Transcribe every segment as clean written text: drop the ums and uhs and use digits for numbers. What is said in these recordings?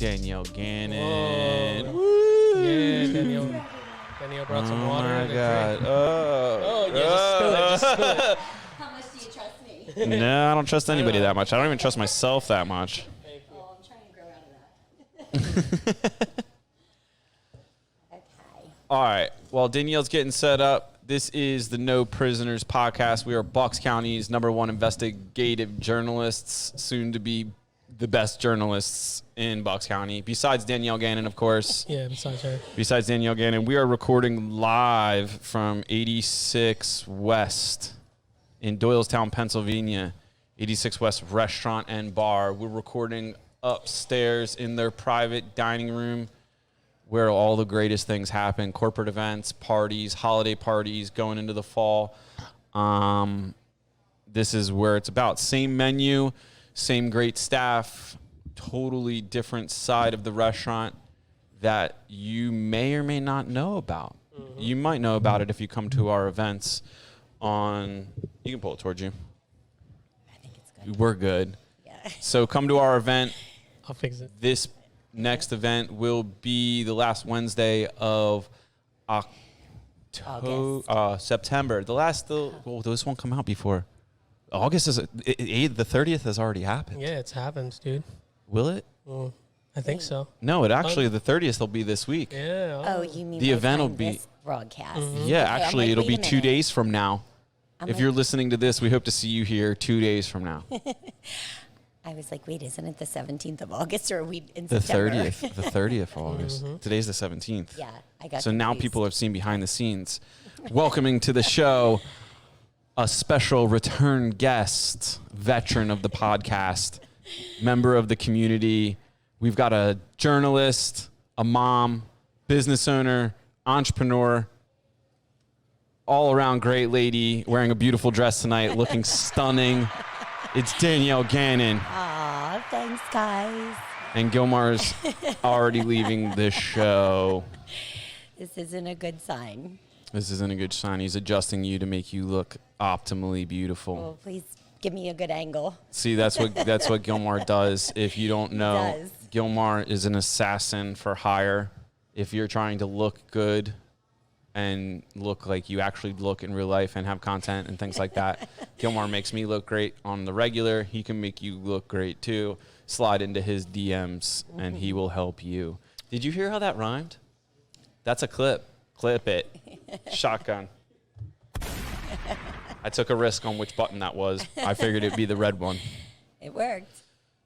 Danielle Gannon. Whoa. Yeah, Danielle brought some water. Oh, my God. Just spill it. How much do you trust me? No, I don't trust anybody that much. I don't even trust myself that much. Oh, I'm trying to grow out of that. Okay. All right. While Danielle's getting set up, this is the No Prisoners podcast. We are Bucks County's #1 investigative journalists, soon to be the best journalists in Bucks County, besides Danielle Gannon, of course. Yeah, besides her. Besides Danielle Gannon, we are recording live from 86 West in Doylestown, Pennsylvania. 86 West Restaurant and Bar. We're recording upstairs in their private dining room, where all the greatest things happen: corporate events, parties, holiday parties, going into the fall. This is where it's about. Same menu, same great staff, totally different side of the restaurant that you may or may not know about. Mm-hmm. You might know about it if you come to our events on, you can pull it towards you. I think it's good. We're good. Yeah. So come to our event. I'll fix it. This next event will be the last Wednesday of September. This won't come out before August. The 30th has already happened. Yeah, it's happened, dude. Will it? I think so. No, it actually the 30th will be this week. Yeah. Oh, you mean The event will time be this broadcast? Mm-hmm. Yeah, Okay, actually, I'm like, it'll be wait a 2 minute. days from now. If you're listening to this, we hope to see you here 2 days from now. I was like, wait, isn't it the 17th of August, or are we in The September? 30th. The 30th of August. Today's the 17th. Yeah, I got So now confused. people have seen behind the scenes. Welcoming to the show a special return guest, veteran of the podcast, member of the community. We've got a journalist, a mom, business owner, entrepreneur, all around great lady, wearing a beautiful dress tonight, looking stunning. It's Danielle Gannon. Aw, thanks, guys. And Gilmar's already leaving the show. This isn't a good sign. This isn't a good sign. He's adjusting you to make you look optimally beautiful. Well, please give me a good angle. See, that's what Gilmar does. If you don't know, does. Gilmar is an assassin for hire. If you're trying to look good and look like you actually look in real life and have content and things like that, Gilmar makes me look great on the regular. He can make you look great too. Slide into his DMs and he will help you. Did you hear how that rhymed? That's a clip. Clip it. Shotgun. I took a risk on which button that was. I figured it'd be the red one. It worked.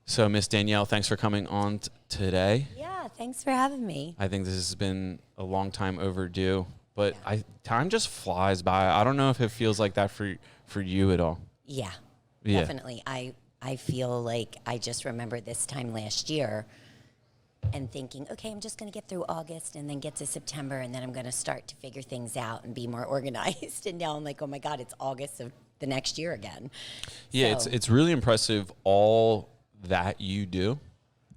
So, Miss Danielle, thanks for coming on today. Yeah, thanks for having me. I think this has been a long time overdue, but Yeah. time just flies by. I don't know if it feels like that for you at all. Yeah, Yeah. definitely. I feel like I just remember this time last year and thinking, okay, I'm just going to get through August and then get to September, and then I'm going to start to figure things out and be more organized. And now I'm like, oh my God, it's August of the next year again. Yeah, So- it's really impressive all that you do,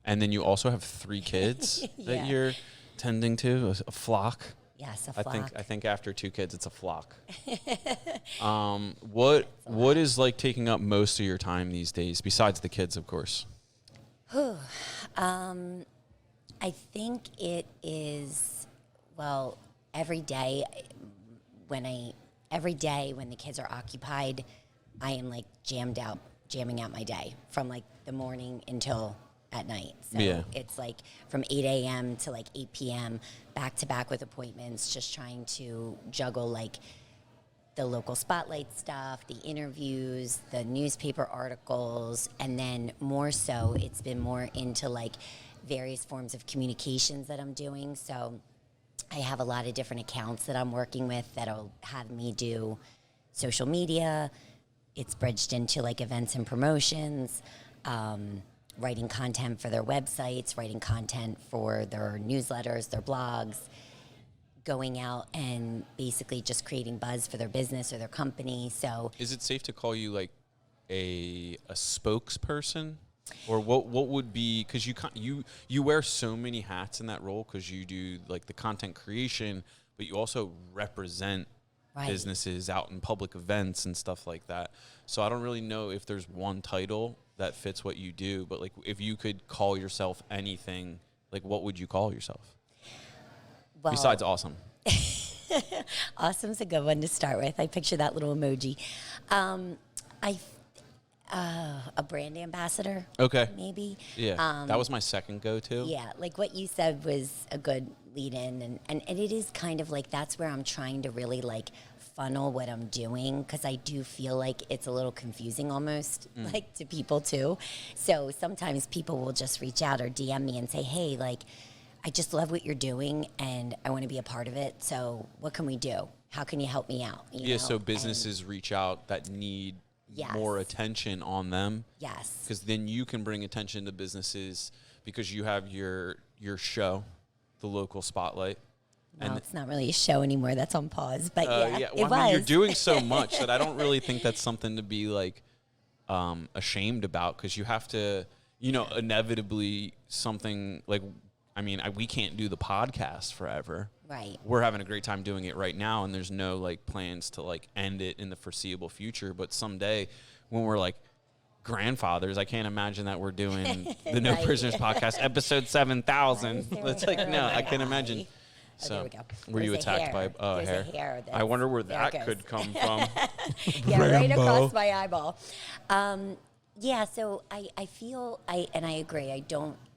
and then you also have 3 kids that Yeah. you're tending to, a flock. Yes, a flock. I think after 2 kids, it's a flock. What is like taking up most of your time these days, besides the kids, of course? I think it is, well, every day when the kids are occupied, I am like jamming out my day from like the morning until at night. So Yeah. it's like from 8 a.m. to like 8 p.m. back to back with appointments, just trying to juggle like the local spotlight stuff, the interviews, the newspaper articles, and then more so it's been more into like various forms of communications that I'm doing. So I have a lot of different accounts that I'm working with that'll have me do social media. It's bridged into like events and promotions, writing content for their websites, writing content for their newsletters, their blogs, going out and basically just creating buzz for their business or their company. So Is it safe to call you like a spokesperson? Or what would be, because you wear so many hats in that role, because you do like the content creation, but you also represent Right. businesses out in public events and stuff like that. So I don't really know if there's one title that fits what you do, but like if you could call yourself anything like, what would you call yourself? Well, Besides awesome. Awesome's a good one to start with. I picture that little emoji. A brand ambassador. Okay. Maybe. Yeah. That was my second go-to. Yeah, like what you said was a good lead-in, and it is kind of like that's where I'm trying to really like funnel what I'm doing, because I do feel like it's a little confusing almost, like to people too. So sometimes people will just reach out or DM me and say, hey, like, I just love what you're doing and I want to be a part of it. So what can we do? How can you help me out? You know? So businesses reach out that need more attention on them. Yes. Because then you can bring attention to businesses because you have your show, the local spotlight. Well, it's not really a show anymore. That's on pause. But Well, it I was. mean, you're doing so much that I don't really think that's something to be like ashamed about, because you have to, inevitably something like, I mean, we can't do the podcast forever. Right. We're having a great time doing it right now, and there's no like plans to like end it in the foreseeable future. But someday, when we're like grandfathers, I can't imagine that we're doing the No Right. Prisoners podcast episode 7,000. Right. It's like, no, I can't imagine. Oh, So, there we go. were you There's a attacked hair. by There's hair? a hair I wonder where there it that goes. could come from. Yeah, right Rambo. across my eyeball. Yeah, so I feel, and I agree,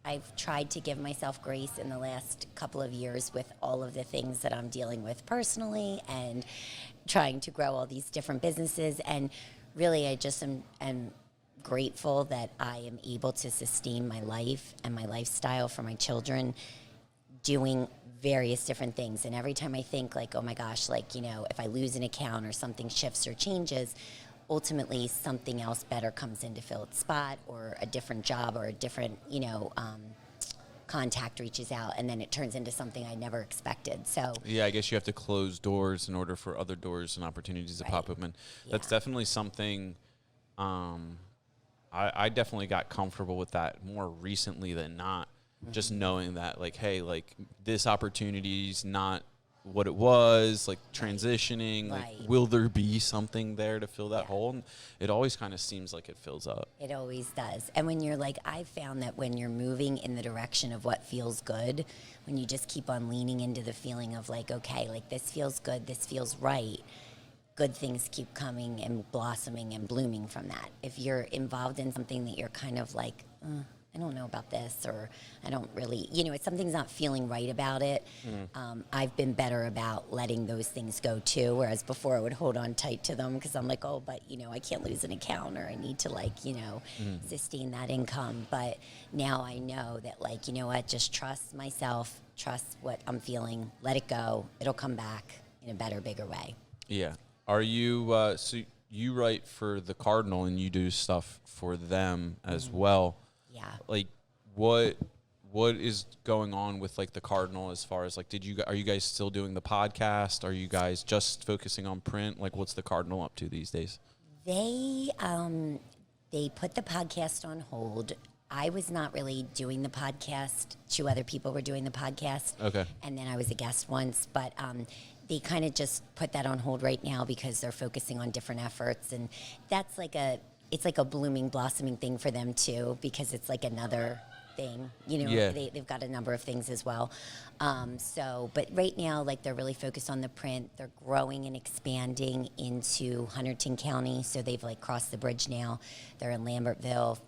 I've tried to give myself grace in the last couple of years with all of the things that I'm dealing with personally and trying to grow all these different businesses. And really, I just am grateful that I am able to sustain my life and my lifestyle for my children doing various different things. And every time I think like, oh my gosh, like, if I lose an account or something shifts or changes, ultimately something else better comes in to fill its spot, or a different job or a different, contact reaches out, and then it turns into something I never expected. So Yeah, I guess you have to close doors in order for other doors and opportunities to pop open. That's definitely something I definitely got comfortable with that more recently than not. Just knowing that, like, hey, like, this opportunity's not what it was, like, transitioning. Like, will there be something there to fill that hole? And it always kind of seems like it fills up. it always does. And when you're like, I've found that when you're moving in the direction of what feels good, when you just keep on leaning into the feeling of like, okay, like this feels good, this feels right, good things keep coming and blossoming and blooming from that. If you're involved in something that you're kind of like, I don't know about this, or I don't really, if something's not feeling right about it, I've been better about letting those things go too, whereas before I would hold on tight to them because I'm like, oh, but, I can't lose an account, or I need to like, sustain that income. But now I know that, like, you know what, just trust myself, trust what I'm feeling, let it go. It'll come back in a better, bigger way. Yeah. Are you, so you write for the Cardinal and you do stuff for them as well. Yeah. Like, what is going on with like the Cardinal as far as like, are you guys still doing the podcast? Are you guys just focusing on print? Like, what's the Cardinal up to these days? They put the podcast on hold. I was not really doing the podcast. Two other people were doing the podcast. Okay. And then I was a guest once, but they kind of just put that on hold right now because they're focusing on different efforts, and that's like it's like a blooming, blossoming thing for them too, because it's like another thing, they've got a number of things as well. But right now, like, they're really focused on the print. They're growing and expanding into Hunterdon County. So they've like crossed the bridge now. They're in Lambertville,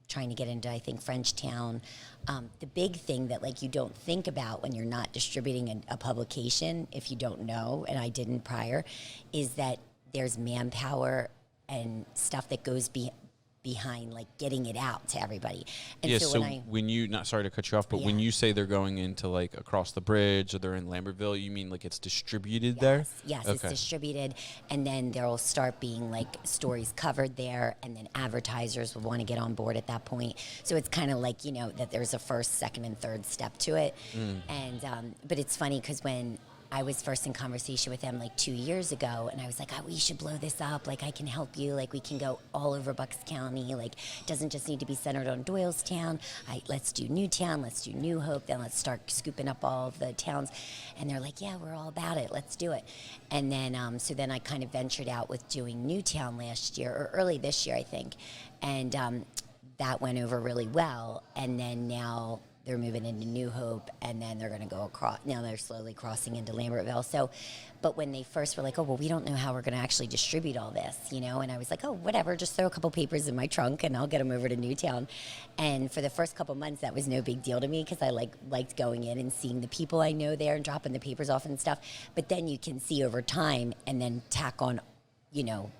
trying to get into, I think, Frenchtown. The big thing that like you don't think about when you're not distributing a publication, if you don't know, and I didn't prior, is that there's manpower and stuff that goes behind like getting it out to everybody. And so when you, not sorry to cut you off, but when you say they're going into like across the bridge or they're in Lambertville, you mean like it's distributed there? Yes, okay. It's distributed, and then there will start being like stories covered there, and then advertisers will want to get on board at that point. So it's kind of like, that there's a first, second, and third step to it. And but it's funny because when I was first in conversation with them like 2 years ago, and I was like, we should blow this up. Like, I can help you. Like, we can go all over Bucks County. Like, it doesn't just need to be centered on Doylestown. Let's do Newtown. Let's do New Hope. Then let's start scooping up all of the towns. And they're like, yeah, we're all about it. Let's do it. And then, so then I kind of ventured out with doing Newtown last year, or early this year, I think. And that went over really well. And then now they're moving into New Hope, and then they're going to go across. Now they're slowly crossing into Lambertville. So, but when they first were like, oh, well, we don't know how we're going to actually distribute all this, you know? And I was like, oh, whatever, just throw a couple papers in my trunk and I'll get them over to Newtown. And for the first couple months, that was no big deal to me because I liked going in and seeing the people I know there and dropping the papers off and stuff. But then you can see over time and then tack on, you know,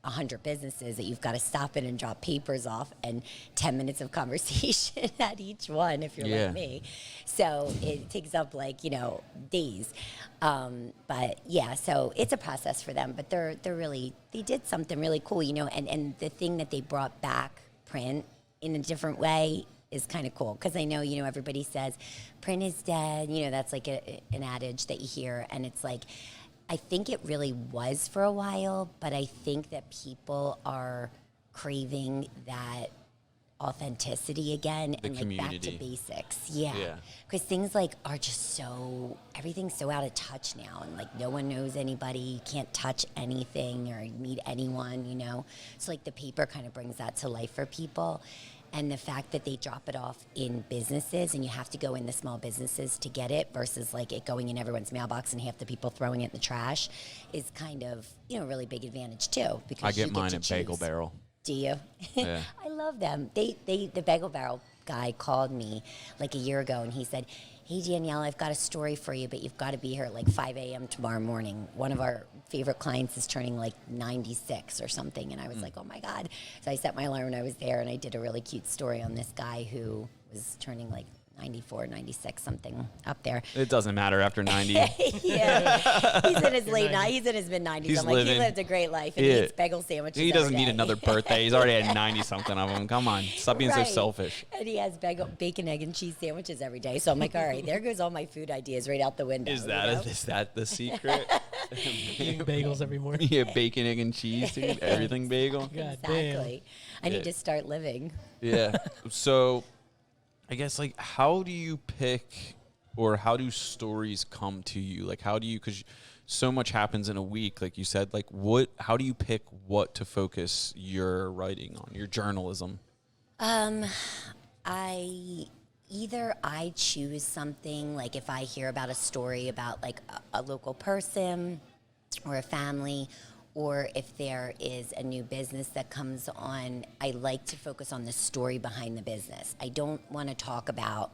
100 businesses that you've got to stop in and drop papers off and 10 minutes of conversation at each one if you're like me. So it takes up like, you know, days. But yeah, so it's a process for them, but they did something really cool, you know, and the thing that they brought back print in a different way is kind of cool. Cause I know, you know, everybody says print is dead. You know, that's like an adage that you hear. And it's like, I think it really was for a while, but I think that people are craving that authenticity again and like back to basics. Yeah. Because things like are just everything's so out of touch now, and like no one knows anybody, you can't touch anything or meet anyone, you know? So like the paper kind of brings that to life for people. And the fact that they drop it off in businesses and you have to go in the small businesses to get it versus like it going in everyone's mailbox and half the people throwing it in the trash is kind of, you know, really big advantage too. Because I get mine at Bagel Barrel. Do you? Yeah. I love them. The Bagel Barrel guy called me like a year ago and he said, hey, Danielle, I've got a story for you, but you've got to be here at like 5 a.m. tomorrow morning. One of our favorite clients is turning like 96 or something. And I was like, oh my God. So I set my alarm when I was there and I did a really cute story on this guy who was turning like 94, 96, something up there. It doesn't matter after 90. Yeah. He's in his he's in his mid-90s. He's I'm like, living. He lived a great life and he eats bagel sandwiches He doesn't every need day. another birthday. He's already had 90-something of them. Come on. Stop being so selfish. And he has bacon, egg, and cheese sandwiches every day. So I'm like, all right, there goes all my food ideas right out the window. Is that the secret? Eating bagels every morning. Yeah, bacon, egg, and cheese, dude. Everything bagel. God Exactly. I need to start living. Yeah. So I guess, like, how do you pick or how do stories come to you? Like, how do you, because so much happens in a week, like you said, like, how do you pick what to focus your writing on, your journalism? I choose something, like if I hear about a story about like a local person or a family, or if there is a new business that comes on, I like to focus on the story behind the business. I don't want to talk about,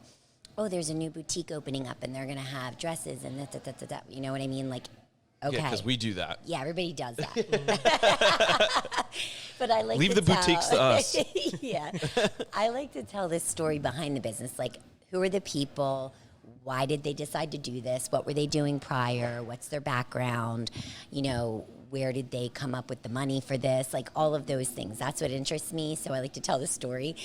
oh, there's a new boutique opening up and they're going to have dresses and that. You know what I mean? Like, okay. Yeah, because we do that. Yeah, everybody does that. But I like Leave to the boutiques to us. Yeah. I like to tell this story behind the business. Like, who are the people? Why did they decide to do this? What were they doing prior? What's their background? You know, where did they come up with the money for this? Like all of those things. That's what interests me. So I like to tell the story.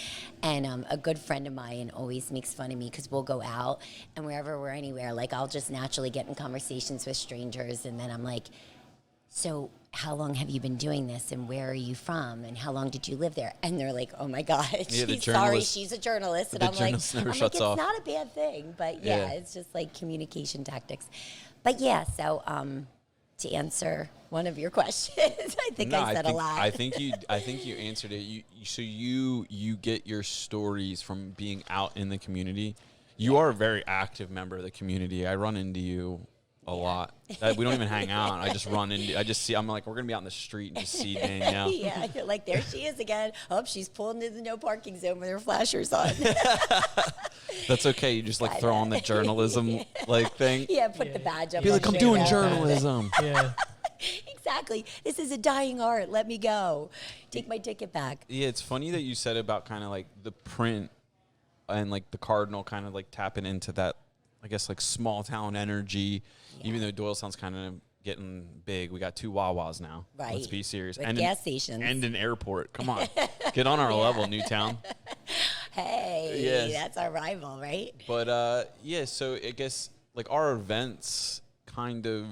And a good friend of mine always makes fun of me because we'll go out and wherever we're anywhere, like I'll just naturally get in conversations with strangers. And then I'm like, so how long have you been doing this and where are you from and how long did you live there? And they're like, oh my God, she's a journalist. And I'm like, it's not a bad thing. But yeah, it's just like communication tactics. But yeah, so to answer one of your questions, I think I said a lot. I think you answered it. You get your stories from being out in the community. You are a very active member of the community. I run into you a lot. We don't even hang out. I just see, I'm like, we're going to be out in the street and just see Danielle. Yeah, you're like, there she is again. Oh, she's pulling into the no parking zone with her flashers on. That's okay. You just like throw on the journalism like thing. Yeah, put the badge up. Be like, I'm doing journalism. Yeah. Exactly. This is a dying art. Let me go. Take my ticket back. Yeah, it's funny that you said about kind of like the print and like the Cardinal kind of like tapping into that, I guess, like small town energy, even though Doylestown's kind of getting big. We got 2 Wawas now. Right. Let's be serious. With gas stations. And an airport. Come on. Get on our level, Newtown. Hey, that's our rival, right? But, so I guess, like, our events kind of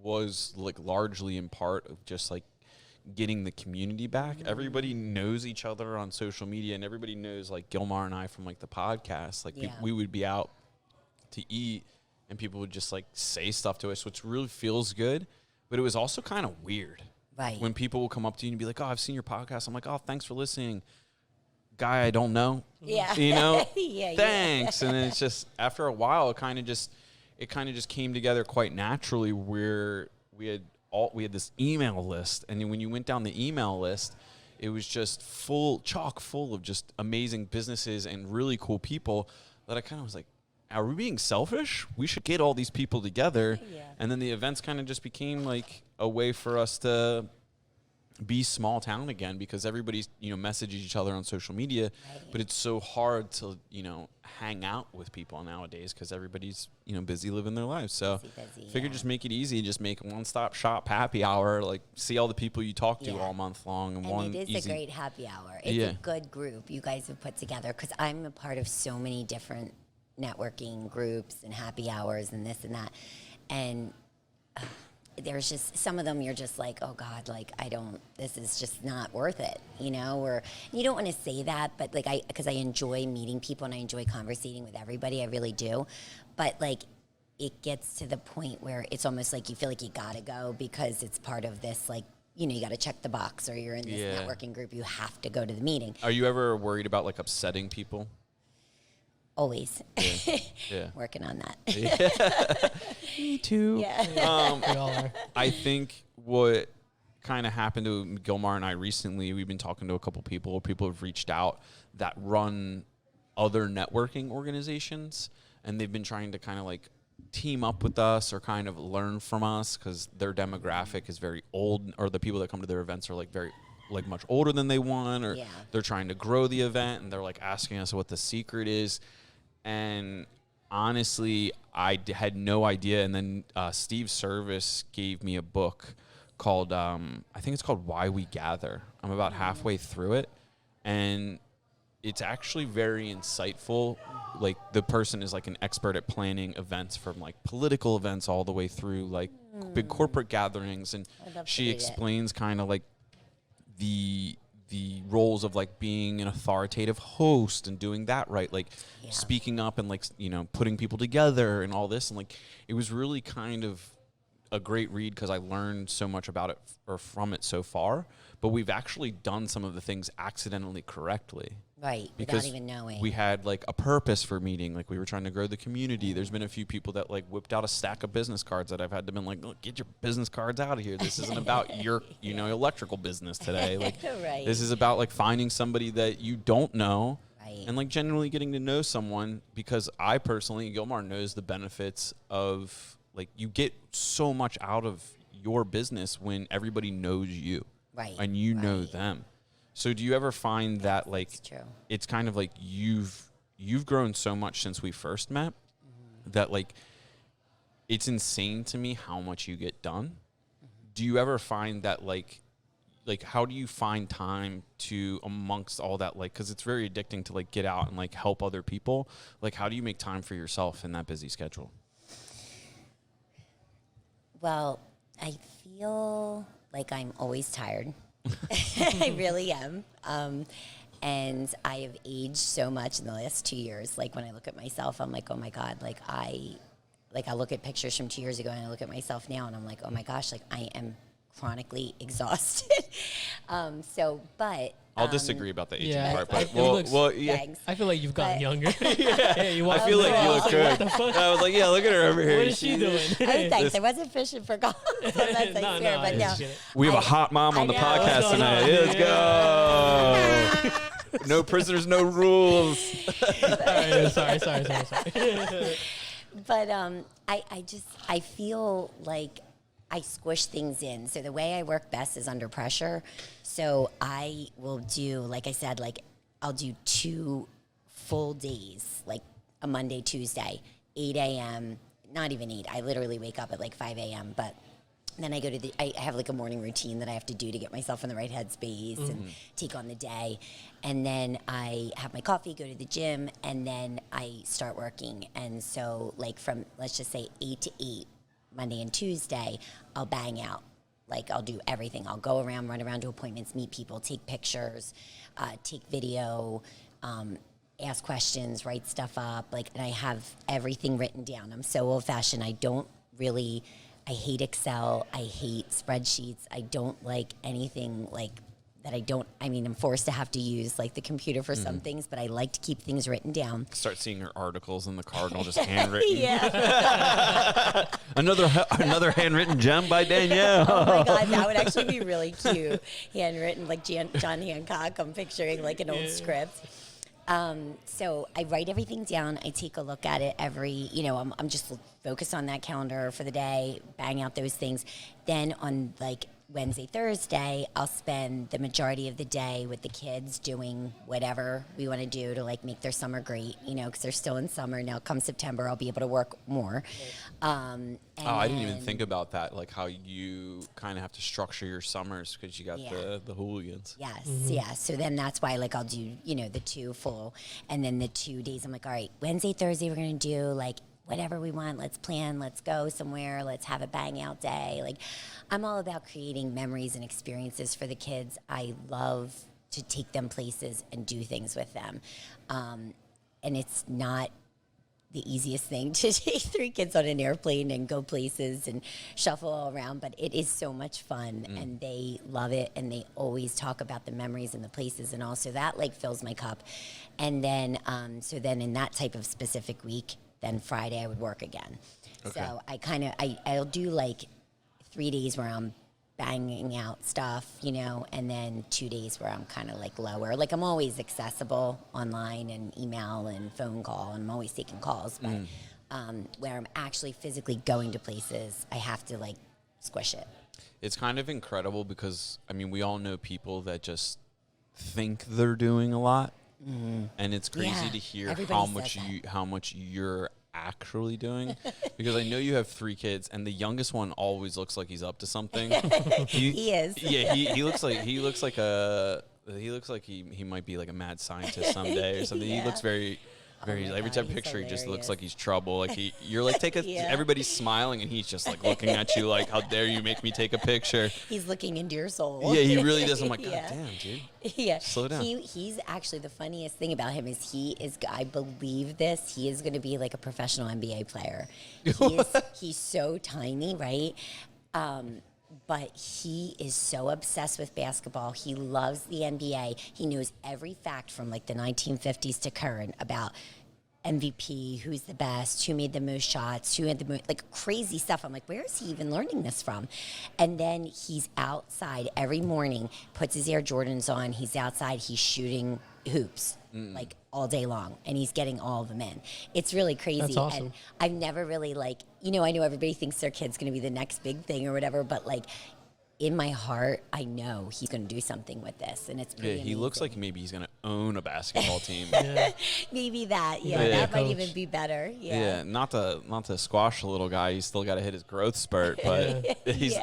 was, like, largely in part of just, like, getting the community back. Everybody knows each other on social media, and everybody knows, like, Gilmar and I from, like, the podcast. Like, we would be out to eat and people would just like say stuff to us, which really feels good, but it was also kind of weird, right? When people will come up to you and be like, oh, I've seen your podcast. I'm like, oh, thanks for listening. guy I don't know. Yeah. You know, Yeah, thanks. And then it's just, after a while, it kind of just came together quite naturally, where we had this email list. And then when you went down the email list, it was just chock full of just amazing businesses and really cool people that I kind of was like, are we being selfish? We should get all these people together. Yeah. And then the events kind of just became like a way for us to be small town again, because everybody's, messages each other on social media, Right. but it's so hard to, hang out with people nowadays because everybody's, busy living their lives. So Busy, figure yeah. just make it easy. Just make a one-stop shop happy hour, like see all the people you talk to Yeah. all month long. And And it is a great happy hour. It's Yeah. a good group you guys have put together, because I'm a part of so many different networking groups and happy hours and this and that. And there's just some of them you're just like, oh God, like this is just not worth it, or you don't want to say that, but like because I enjoy meeting people and I enjoy conversating with everybody, I really do. But like it gets to the point where it's almost like you feel like you gotta go because it's part of this, like, you gotta check the box, or you're in this Yeah. networking group, you have to go to the meeting. Are you ever worried about like upsetting people? Always. Yeah. Working on that. Me too. Yeah. We all are. I think what kind of happened to Gilmar and I recently, we've been talking to a couple people have reached out that run other networking organizations, and they've been trying to kind of like team up with us or kind of learn from us, because their demographic is very old, or the people that come to their events are like very like much older than they want, or Yeah. they're trying to grow the event and they're like asking us what the secret is. And honestly, I had no idea. And then Steve Service gave me a book called, I think it's called Why We Gather. I'm about halfway through it, and it's actually very insightful. Like, the person is like an expert at planning events, from like political events all the way through like big corporate gatherings. And I'd love to she read it. explains kind of like the roles of like being an authoritative host and doing that right, like Yeah. speaking up and like putting people together and all this. And like it was really kind of a great read, because I learned so much about it or from it so far. But we've actually done some of the things accidentally correctly, Right. because Without even knowing. we had like a purpose for meeting. Like, we were trying to grow the community. There's been a few people that like whipped out a stack of business cards that I've had to been like, look, get your business cards out of here. This isn't about your, electrical business today. Like, Right. this is about like finding somebody that you don't know, Right. and like genuinely getting to know someone. Because I personally, Gilmar knows the benefits of, like, you get so much out of your business when everybody knows you. Right. And you know Right. them. So do you ever find that like That's true. it's kind of like you've grown so much since we first met, that like it's insane to me how much you get done? Do you ever find that like how do you find time to, amongst all that, like, because it's very addicting to like get out and like help other people, like how do you make time for yourself in that busy schedule? Well, I feel like I'm always tired. I really am. And I have aged so much in the last 2 years. Like, when I look at myself, I'm like, oh my God, I look at pictures from 2 years ago and I look at myself now and I'm like, oh my gosh, like I am chronically exhausted. But I'll disagree about the aging Yeah, part, I- but it looks- yeah. thanks. I feel like you've gotten But- younger. yeah, you I walk feel like around, you I look was good. What the fuck? I was like, yeah, look at her over here. What is she doing? Oh, thanks. I wasn't fishing for compliments, I No, swear, no, but I no. just get it. We have a I- hot mom on the I know. podcast What's going tonight. on? Yeah, let's go. No prisoners, no rules. Sorry. But I feel like I squish things in. So the way I work best is under pressure. So I will do, like I said, like I'll do 2 full days, like a Monday, Tuesday, 8 a.m., not even 8. I literally wake up at like 5 a.m., but then I go to I have like a morning routine that I have to do to get myself in the right headspace and take on the day. And then I have my coffee, go to the gym, and then I start working. And so like from, let's just say 8 to 8, Monday and Tuesday, I'll bang out. Like I'll do everything. I'll go around, run around to appointments, meet people, take pictures, take video, ask questions, write stuff up. Like, and I have everything written down. I'm so old fashioned. I hate Excel. I hate spreadsheets. I don't like anything like that I don't, I mean, I'm forced to have to use like the computer for some things, but I like to keep things written down. Start seeing her articles in the Cardinal just handwritten. Yeah. Another handwritten gem by Danielle. Oh my God, that would actually be really cute. Handwritten, like John Hancock. I'm picturing like an old script. So I write everything down. I take a look at it I'm just focused on that calendar for the day, bang out those things. Then on like Wednesday, Thursday, I'll spend the majority of the day with the kids doing whatever we want to do to like make their summer great, because they're still in summer. Now come September, I'll be able to work more. I didn't even think about that, like how you kind of have to structure your summers because you got the hooligans. Yes, yeah. So then that's why like I'll do, the 2 full, and then the 2 days I'm like, all right, Wednesday, Thursday, we're going to do like whatever we want. Let's plan. Let's go somewhere. Let's have a bang out day. Like, I'm all about creating memories and experiences for the kids. I love to take them places and do things with them. And it's not the easiest thing to take 3 kids on an airplane and go places and shuffle all around, but it is so much fun and they love it, and they always talk about the memories and the places, and also that like fills my cup. And then, so then in that type of specific week, then Friday I would work again. Okay. So I'll do like 3 days where I'm banging out stuff, and then 2 days where I'm kind of like lower. Like I'm always accessible online and email and phone call, and I'm always taking calls, but where I'm actually physically going to places, I have to like squish it. It's kind of incredible because, I mean, we all know people that just think they're doing a lot. And it's crazy to hear how much you're actually doing, because I know you have 3 kids, and the youngest one always looks like he's up to something. He is. Yeah, he looks like he might be like a mad scientist someday or something. Yeah. He looks very. Every time picture, he just looks like he's trouble. Like you're like everybody's smiling, and he's just like looking at you like, how dare you make me take a picture? He's looking into your soul. Yeah, he really does. I'm like, God damn, dude. Yeah, slow down. He's actually, the funniest thing about him is I believe this. He is going to be like a professional NBA player. He's so tiny, right? But he is so obsessed with basketball. He loves the NBA. He knows every fact from like the 1950s to current about MVP, who's the best, who made the most shots, who had the most, like crazy stuff. I'm like, where is he even learning this from? And then he's outside every morning, puts his Air Jordans on. He's outside, he's shooting hoops like all day long, and he's getting all of them in. It's really crazy. That's awesome. And I've never really I know everybody thinks their kid's going to be the next big thing or whatever, but like in my heart, I know he's going to do something with this, and it's pretty he looks like maybe he's going to own a basketball team. Maybe that. That might even be better. Yeah. Not to squash the little guy. He's still got to hit his growth spurt, but he's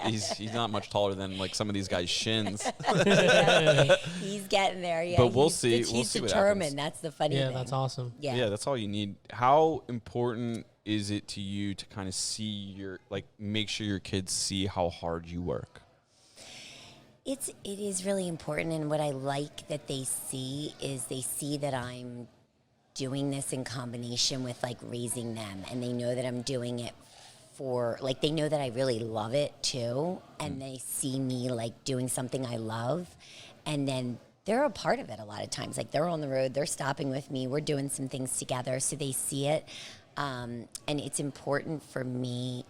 not much taller than like some of these guys' shins. He's getting there. Yeah, but we'll see. He's determined. What happens. That's the funny thing. Yeah, that's awesome. Yeah, that's all you need. How important is it to you to kind of see make sure your kids see how hard you work? It is really important, and what I like that they see is they see that I'm doing this in combination with like raising them, and they know that I'm doing it for like, they know that I really love it too, and they see me like doing something I love, and then they're a part of it a lot of times. Like they're on the road, they're stopping with me, we're doing some things together, so they see it. And it's important for them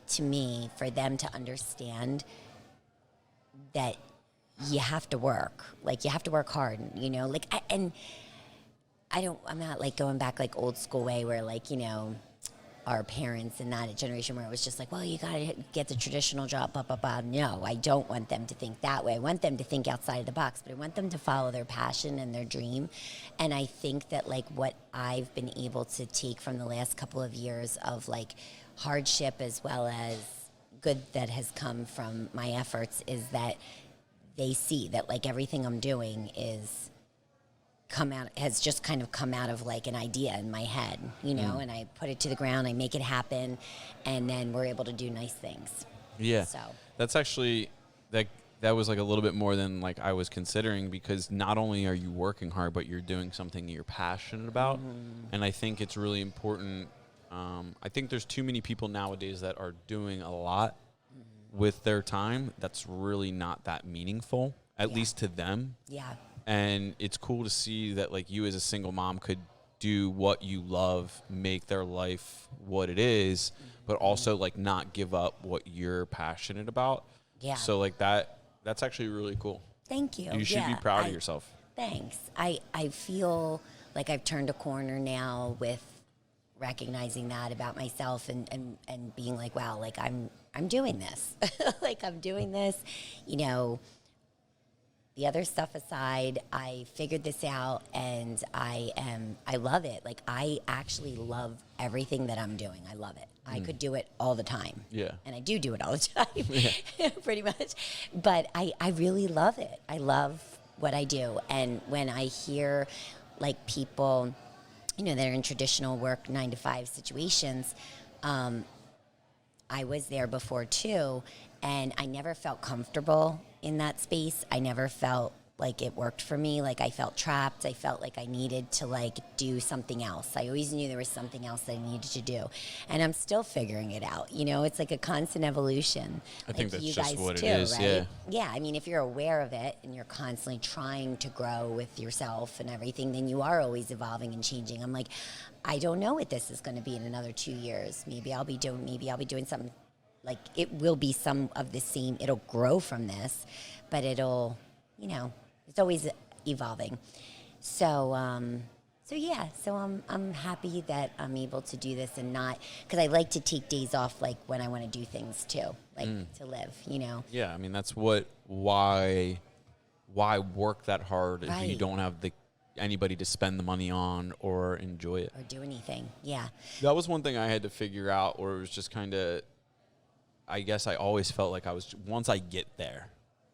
to understand that you have to work. Like you have to work hard, I'm not like going back like old school way where like, our parents in that generation where it was just like, well, you got to get the traditional job, blah, blah, blah. No, I don't want them to think that way. I want them to think outside of the box, but I want them to follow their passion and their dream. And I think that like what I've been able to take from the last couple of years of like hardship as well as good that has come from my efforts is that they see that like everything I'm doing has just kind of come out of like an idea in my head, and I put it to the ground, I make it happen, and then we're able to do nice things. Yeah. So that's actually, that was like a little bit more than like I was considering, because not only are you working hard, but you're doing something you're passionate about. And I think it's really important. I think there's too many people nowadays that are doing a lot with their time that's really not that meaningful. at least to them. Yeah. And it's cool to see that like you as a single mom could do what you love, make their life what it is, but also like not give up what you're passionate about. Yeah. So like that's actually really cool. Thank you. You should be proud of yourself. Thanks. I feel like I've turned a corner now with recognizing that about myself and being like, wow, like I'm doing this. Like I'm doing this, you know. The other stuff aside, I figured this out and I love it. Like I actually love everything that I'm doing. I love it. I could do it all the time. Yeah. And I do it all the time, pretty much. But I really love it. I love what I do. And when I hear like people, you know, that are in traditional work 9-to-5 situations, I was there before too, and I never felt comfortable in that space. I never felt like it worked for me. Like I felt trapped. I felt like I needed to like do something else. I always knew there was something else that I needed to do, and I'm still figuring it out. You know, it's like a constant evolution. I think that's you just guys what it too, is, right? yeah. Yeah, I mean, if you're aware of it and you're constantly trying to grow with yourself and everything, then you are always evolving and changing. I'm like, I don't know what this is going to be in another 2 years. Maybe I'll be doing something. Like it will be some of the same. It'll grow from this, but it'll, you know, it's always evolving. So, I'm happy that I'm able to do this and not, because I like to take days off, like when I want to do things too, like to live, you know. Yeah, I mean that's why work that hard if you Right. don't have anybody to spend the money on or enjoy it Or do anything. Yeah. That was one thing I had to figure out, or it was just kind of, I guess I always felt like once I get there,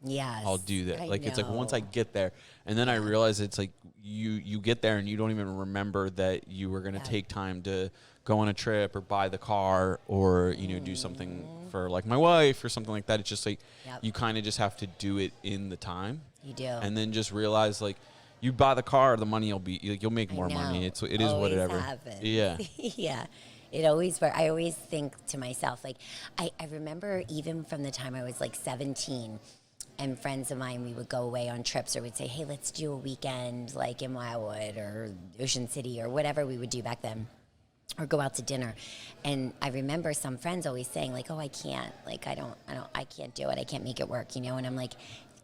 Yes. I'll do that. Like it's like once I know. get there, and then I realized it's like you get there and you don't even remember that you were going to take time to go on a trip or buy the car or do something for like my wife or something like that. It's just like you kind of just have to do it in the time. You do. And then just realize like you buy the car, the money will be like you'll make more money. It is Always whatever. happens. Yeah. Yeah. It always works. I always think to myself, like, I remember even from the time I was like 17, and friends of mine, we would go away on trips or we'd say, hey, let's do a weekend like in Wildwood or Ocean City or whatever we would do back then, or go out to dinner. And I remember some friends always saying like, oh, I can't, like, I can't do it. I can't make it work, And I'm like,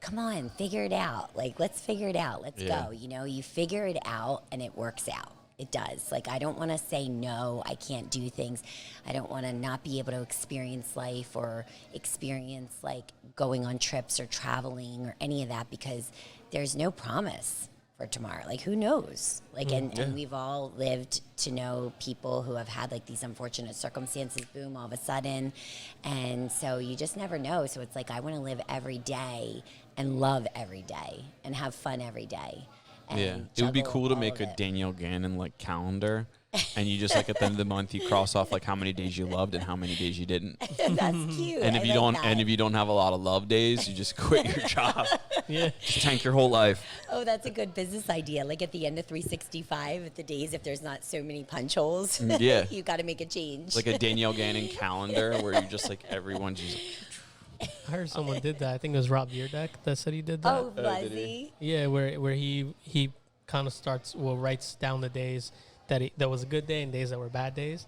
come on, figure it out. Like, let's figure it out. Let's go. You figure it out and it works out. It does. Like, I don't want to say no, I can't do things. I don't want to not be able to experience life or experience like going on trips or traveling or any of that, because there's no promise for tomorrow. Like, who knows? Like, and we've all lived to know people who have had like these unfortunate circumstances, boom, all of a sudden. And so you just never know. So it's like, I want to live every day and love every day and have fun every day. Yeah, it would be cool to make a Danielle Gannon like calendar, and you just like at the end of the month you cross off like how many days you loved and how many days you didn't. That's cute. And if you don't have a lot of love days, you just quit your job. Yeah, just tank your whole life. Oh, that's a good business idea. Like at the end of 365, at the days if there's not so many punch holes, Yeah, you got to make a change. like a Danielle Gannon calendar where you just like everyone's just. I heard someone did that. I think it was Rob Beerdeck that said he did that. Oh, was he? Yeah, where he kind of writes down the days that was a good day and days that were bad days,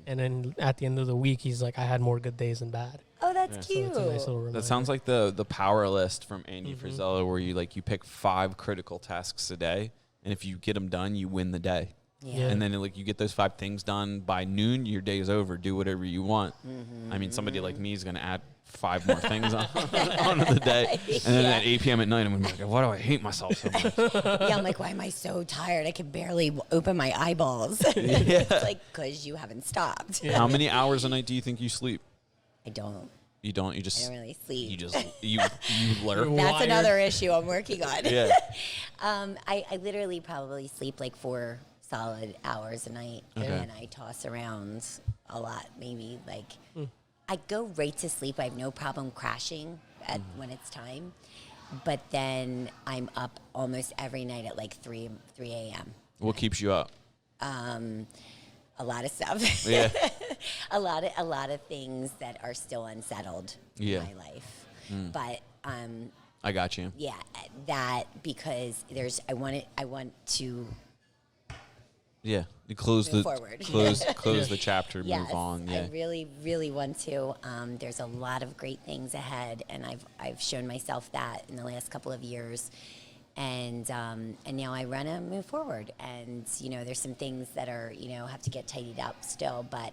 and then at the end of the week he's like, I had more good days than bad. Oh, that's cute. So it's a nice little reminder. That sounds like the power list from Andy Frisella, where you pick 5 critical tasks a day, and if you get them done, you win the day. Yeah. And then you get those 5 things done by noon, your day is over. Do whatever you want. I mean, somebody like me is going to add 5 more things onto the day. And then at 8 p.m. at night, I'm going to be like, why do I hate myself so much? Yeah, I'm like, why am I so tired? I can barely open my eyeballs. Yeah. It's like, because you haven't stopped. How many hours a night do you think you sleep? I don't. You don't? You just... I don't really sleep. You lurk? That's Wired. another issue I'm working on. Yeah. I literally probably sleep like 4 solid hours a night, Okay. and then I toss around a lot. Maybe like I go right to sleep. I have no problem crashing when it's time, but then I'm up almost every night at like 3 a.m. What keeps you up? A lot of stuff. Yeah. a lot of things that are still unsettled Yeah. in my life. But I got you. Yeah, that because I want to Yeah, you close move forward. close the chapter, yes, move on. Yeah, I really, really want to. There's a lot of great things ahead, and I've shown myself that in the last couple of years, and now I want to move forward. And there's some things that are have to get tidied up still, but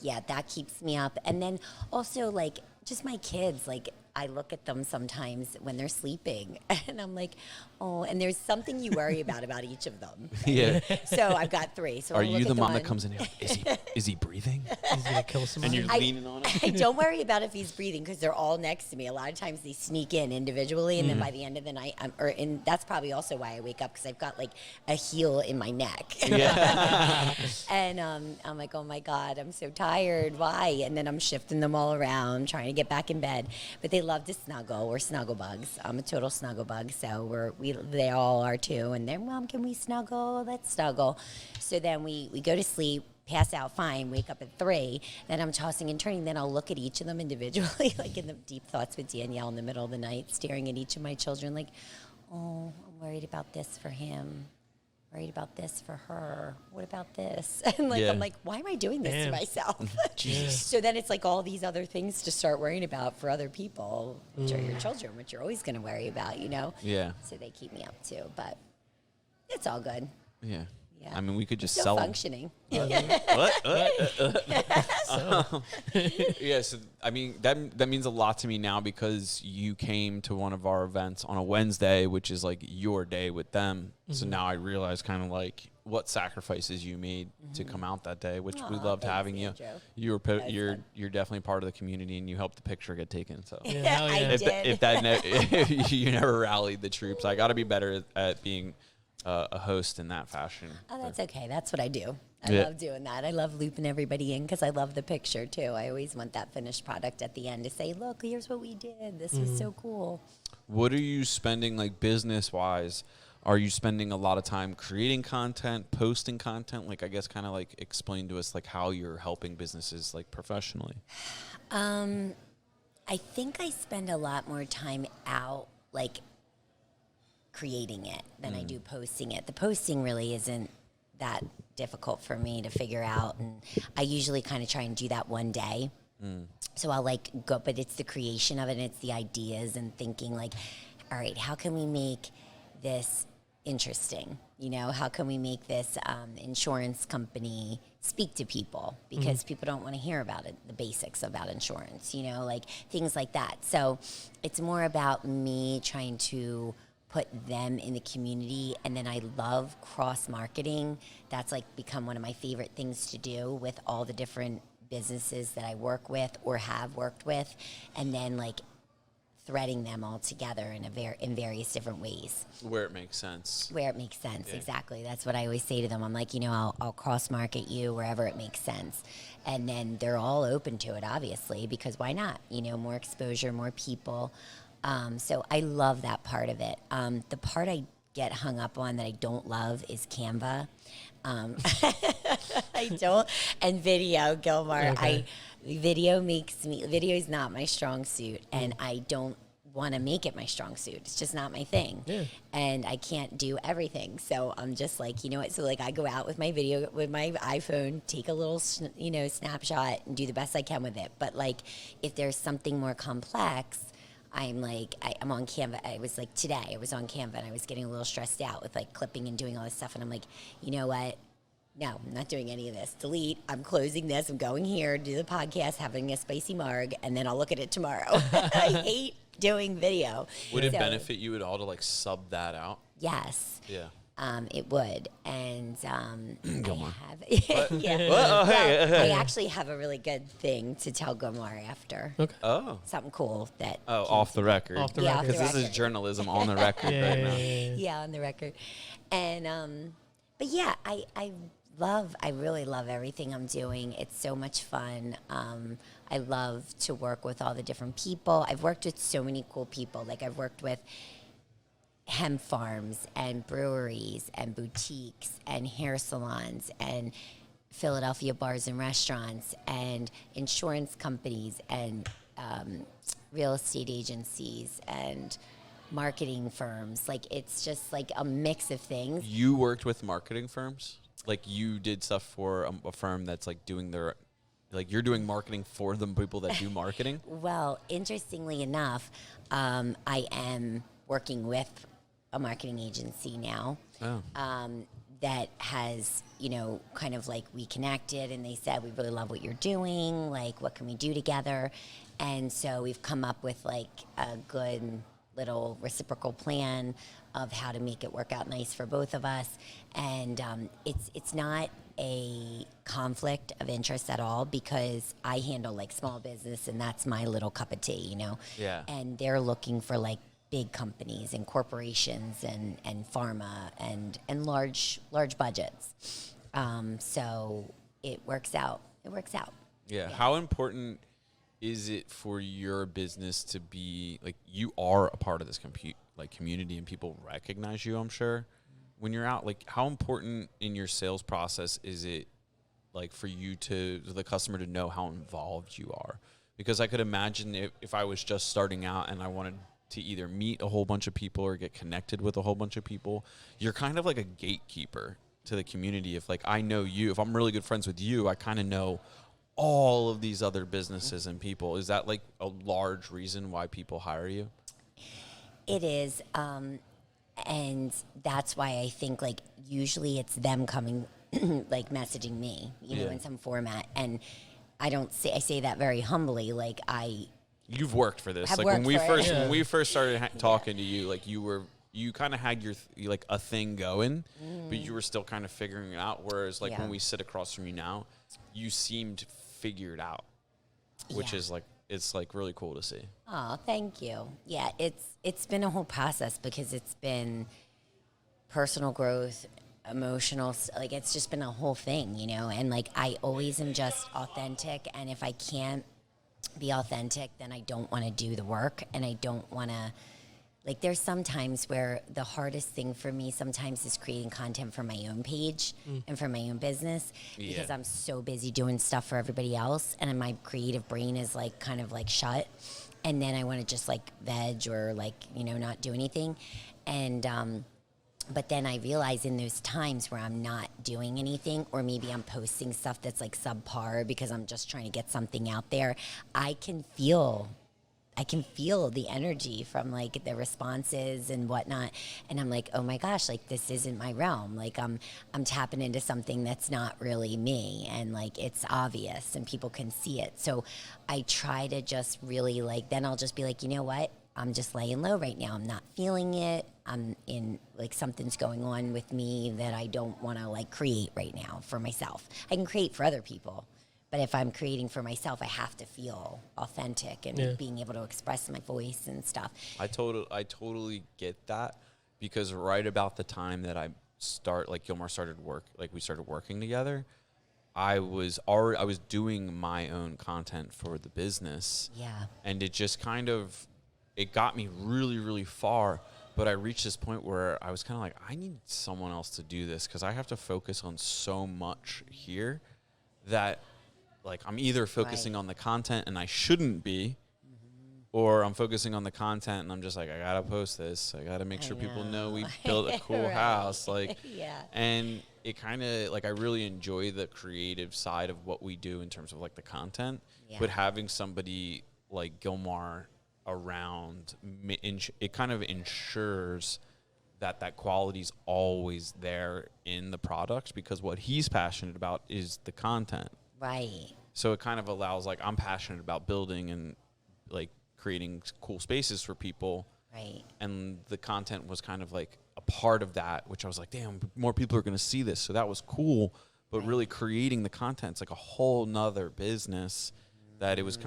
yeah, that keeps me up. And then also like just my kids, like I look at them sometimes when they're sleeping, and I'm like, oh, and there's something you worry about each of them. yeah. So I've got 3. So Are I'll you look the at mom that one. comes in here? Is he breathing? He's gonna kill somebody. And you're leaning on him. I don't worry about if he's breathing because they're all next to me. A lot of times they sneak in individually, and then by the end of the night, and that's probably also why I wake up because I've got like a heel in my neck. Yeah. And I'm like, oh my God, I'm so tired. Why? And then I'm shifting them all around, trying to get back in bed. But they love to snuggle. We're snuggle bugs. I'm a total snuggle bug, so they all are too. And they're, Mom, can we snuggle? Let's snuggle. So then we go to sleep, pass out fine, wake up at 3. Then I'm tossing and turning. Then I'll look at each of them individually, like in the deep thoughts with Danielle in the middle of the night, staring at each of my children like, oh, I'm worried about this for him. Worried about this for her. What about this? And like, Yeah. I'm like, why am I doing this to Damn. myself? Jesus. So then it's like all these other things to start worrying about for other people, which are your children, which you're always going to worry about, Yeah. So they keep me up too, but it's all good. Yeah. Yeah. I mean, we could just Still sell 'em. functioning. Yeah, so I mean that means a lot to me now because you came to one of our events on a Wednesday, which is like your day with them. So now I realize kind of like what sacrifices you made to come out that day, which we Aw, loved thanks, having you. Andrew. You're fun. you're definitely part of the community, and you helped the picture get taken. So Yeah, hell I yeah. if did. if you never rallied the troops, I got to be better at being a host in that fashion. Oh, that's okay. That's what I do. I Yeah. love doing that. I love looping everybody in because I love the picture too. I always want that finished product at the end to say, look, here's what we did. This was so cool. What are you spending like business wise? Are you spending a lot of time creating content, posting content? Like, I guess kind of like explain to us like how you're helping businesses like professionally. I think I spend a lot more time out, like creating it than I do posting it. The posting really isn't that difficult for me to figure out, and I usually kind of try and do that one day. So I'll like go, but it's the creation of it, and it's the ideas and thinking like, all right, how can we make this interesting? How can we make this insurance company speak to people because people don't want to hear about it, the basics about insurance, like things like that. So it's more about me trying to put them in the community. And then I love cross marketing. That's like become one of my favorite things to do with all the different businesses that I work with or have worked with, and then like threading them all together in various different ways. Where it makes sense. Where it makes sense, Yeah. exactly. That's what I always say to them. I'm like, I'll cross market you wherever it makes sense. And then they're all open to it, obviously, because why not? More exposure, more people. So I love that part of it. The part I get hung up on that I don't love is Canva. I don't. And video, Gilmore. Okay. Video is not my strong suit, and I don't want to make it my strong suit. It's just not my thing. Yeah. And I can't do everything. So I'm just like, you know what? So like I go out with my video, with my iPhone, take a little, snapshot and do the best I can with it. But like, if there's something more complex, I'm like, I'm on Canva. I was like, today I was on Canva and I was getting a little stressed out with like clipping and doing all this stuff. And I'm like, you know what? No, I'm not doing any of this. Delete. I'm closing this. I'm going here, do the podcast, having a spicy marg, and then I'll look at it tomorrow. I hate doing video. Would it So, benefit you at all to like sub that out? Yes. Yeah. It would. And Gilmore. I have, yeah. Well, hey. I actually have a really good thing to tell Gilmore after. Okay. Oh. Something cool that. Oh, off the record. Off the Yeah, off record. the Because this is record. journalism on the record Yeah, right yeah, now. yeah, yeah. Yeah, on the record. And but yeah, I really love everything I'm doing. It's so much fun. I love to work with all the different people. I've worked with so many cool people. Like I've worked with hemp farms and breweries and boutiques and hair salons and Philadelphia bars and restaurants and insurance companies and real estate agencies and marketing firms. Like, it's just like a mix of things. You worked with marketing firms? Like, you did stuff for a firm that's like doing their, like, you're doing marketing for the people that do marketing? Well, interestingly enough, I am working with a marketing agency now. Oh. That has, you know, kind of like we connected and they said, we really love what you're doing. Like, what can we do together? And so we've come up with like a good little reciprocal plan of how to make it work out nice for both of us. And it's not a conflict of interest at all, because I handle like small business and that's my little cup of tea, you know? Yeah. And they're looking for like big companies and corporations and pharma and large budgets. So it works out. It works out. Yeah. How important is it for your business to be, like, you are a part of this community and people recognize you, I'm sure, when you're out? Like, how important in your sales process is it, like, for you to, the customer to know how involved you are? Because I could imagine if I was just starting out and I wanted to either meet a whole bunch of people or get connected with a whole bunch of people, you're kind of like a gatekeeper to the community. If, like, I know you, if I'm really good friends with you, I kind of know all of these other businesses and people. Is that like a large reason why people hire you? It is. And that's why I think, like, usually it's them coming, like, messaging me, you know, in some format. And I say that very humbly. Like, You've worked for this. Have Like, worked when we first started talking to you, like, you kind of had like a thing going, but you were still kind of figuring it out. Whereas, like, when we sit across from you now, you seemed figured out, which is like, it's like really cool to see. Oh, thank you. Yeah, it's been a whole process, because it's been personal growth, emotional, like, it's just been a whole thing, you know. And like, I always am just authentic, and if I can't be authentic, then I don't want to do the work, and I don't want to, like, there's some times where the hardest thing for me sometimes is creating content for my own page and for my own business, because I'm so busy doing stuff for everybody else, and my creative brain is like kind of like shut, and then I want to just like veg or, like, you know, not do anything. And but then I realize in those times where I'm not doing anything, or maybe I'm posting stuff that's like subpar because I'm just trying to get something out there, I can feel the energy from, like, the responses and whatnot. And I'm like, oh my gosh, like, this isn't my realm. Like, I'm tapping into something that's not really me. And, like, it's obvious and people can see it. So I try to just really, like, then I'll just be like, you know what? I'm just laying low right now. I'm not feeling it. I'm in, like, something's going on with me that I don't want to, like, create right now for myself. I can create for other people, but if I'm creating for myself, I have to feel authentic and being able to express my voice and stuff. I totally get that, because right about the time that Gilmar started work, like, we started working together, I was doing my own content for the business. Yeah. And it just kind of, it got me really, really far. But I reached this point where I was kind of like, I need someone else to do this, because I have to focus on so much here that, like, I'm either focusing on the content and I shouldn't be, or I'm focusing on the content and I'm just like, I gotta post this. I gotta make sure people know we built a cool house. Like, and it kind of, like, I really enjoy the creative side of what we do in terms of, like, the content, but having somebody like Gilmar around, it kind of ensures that quality's always there in the product, because what he's passionate about is the content. Right. So it kind of allows, like, I'm passionate about building and, like, creating cool spaces for people. Right. And the content was kind of like a part of that, which I was like, damn, more people are going to see this. So that was cool. But really creating the content's like a whole nother business that it was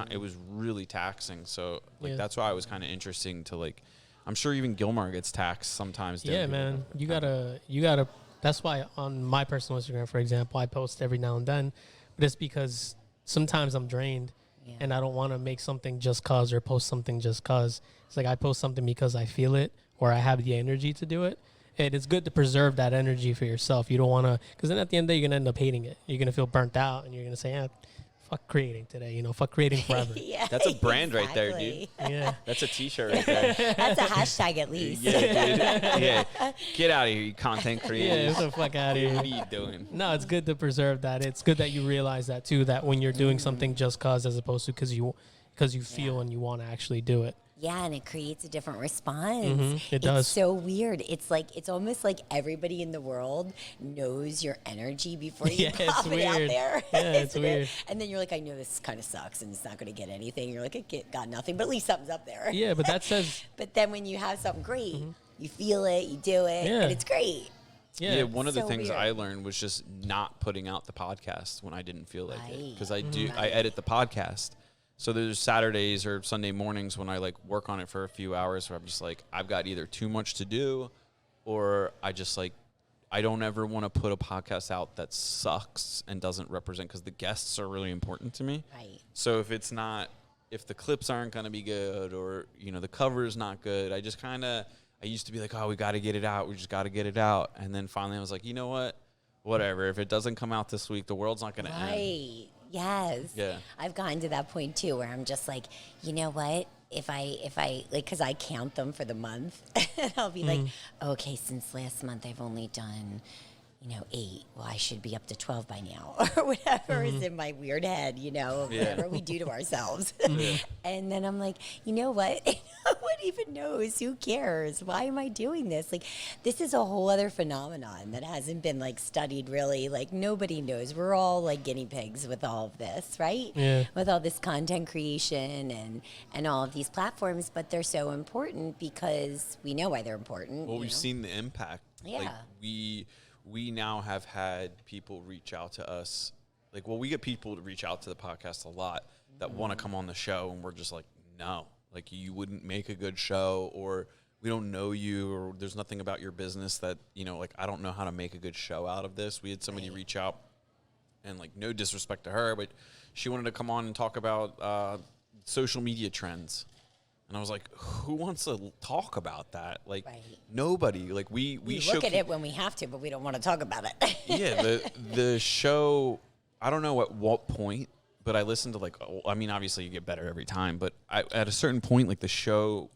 really taxing. So, like, that's why it was kind of interesting to, like, I'm sure even Gilmar gets taxed sometimes. Yeah, man. You gotta, that's why on my personal Instagram, for example, I post every now and then. But it's because sometimes I'm drained and I don't want to make something just cause or post something just cause. It's like I post something because I feel it or I have the energy to do it. And it's good to preserve that energy for yourself. You don't want to, because then at the end of the day, you're going to end up hating it. You're going to feel burnt out and you're going to say, fuck creating today, fuck creating forever. Yeah, That's a brand right there, exactly. dude. Yeah. That's a T-shirt right there. That's a hashtag at least. Yeah, dude. Yeah. Get out of here, you content Yeah, creators. get the fuck out of What are here. you doing? No, it's good to preserve that. It's good that you realize that too, that when you're doing something just cause as opposed to because you feel and you want to actually do it. Yeah, and it creates a different response. It does. It's so weird. It's almost like everybody in the world knows your energy before you Yeah, it's pop it out weird. there. Yeah, it's Isn't it? weird. And then you're like, I know this kind of sucks and it's not going to get anything. You're like, got nothing, but at least something's up there. Yeah, but that says But then when you have something great, you feel it, you do it, Yeah. and it's great. Yeah, one of the So things weird. I learned was just not putting out the podcast when I didn't feel like it. Right. Because I edit the podcast. So there's Saturdays or Sunday mornings when I like work on it for a few hours where I'm just like, I've got either too much to do or I just like, I don't ever want to put a podcast out that sucks and doesn't represent, because the guests are really important to me. Right. So if the clips aren't going to be good or, the cover is not good, I used to be like, oh, we got to get it out. We just got to get it out. And then finally I was like, you know what? Whatever. If it doesn't come out this week, the world's not going to end. Right. Yes. Yeah. I've gotten to that point too where I'm just like, you know what? If I like, because I count them for the month, and I'll be like, okay, since last month I've only done, 8. Well, I should be up to 12 by now, or whatever is in my weird head, whatever we do to ourselves. And then I'm like, you know what? No one even knows. Who cares? Why am I doing this? Like, this is a whole other phenomenon that hasn't been like studied really. Like, nobody knows. We're all like guinea pigs with all of this, right? Yeah. With all this content creation and all of these platforms, but they're so important because we know why they're important. Well, you we've know? seen the impact. Yeah. Like we now have had people reach out to us. Like, we get people to reach out to the podcast a lot that want to come on the show, and we're just like, no, like, you wouldn't make a good show, or we don't know you, or there's nothing about your business that, like, I don't know how to make a good show out of this. We had somebody reach out, and like, no disrespect to her, but she wanted to come on and talk about social media trends. And I was like, who wants to talk about that? Like, Right. nobody. Like, we look at it when we have to, but we don't want to talk about it. Yeah, the show, I don't know at what point, but I listened to like, I mean, obviously you get better every time, but at a certain point, like, the show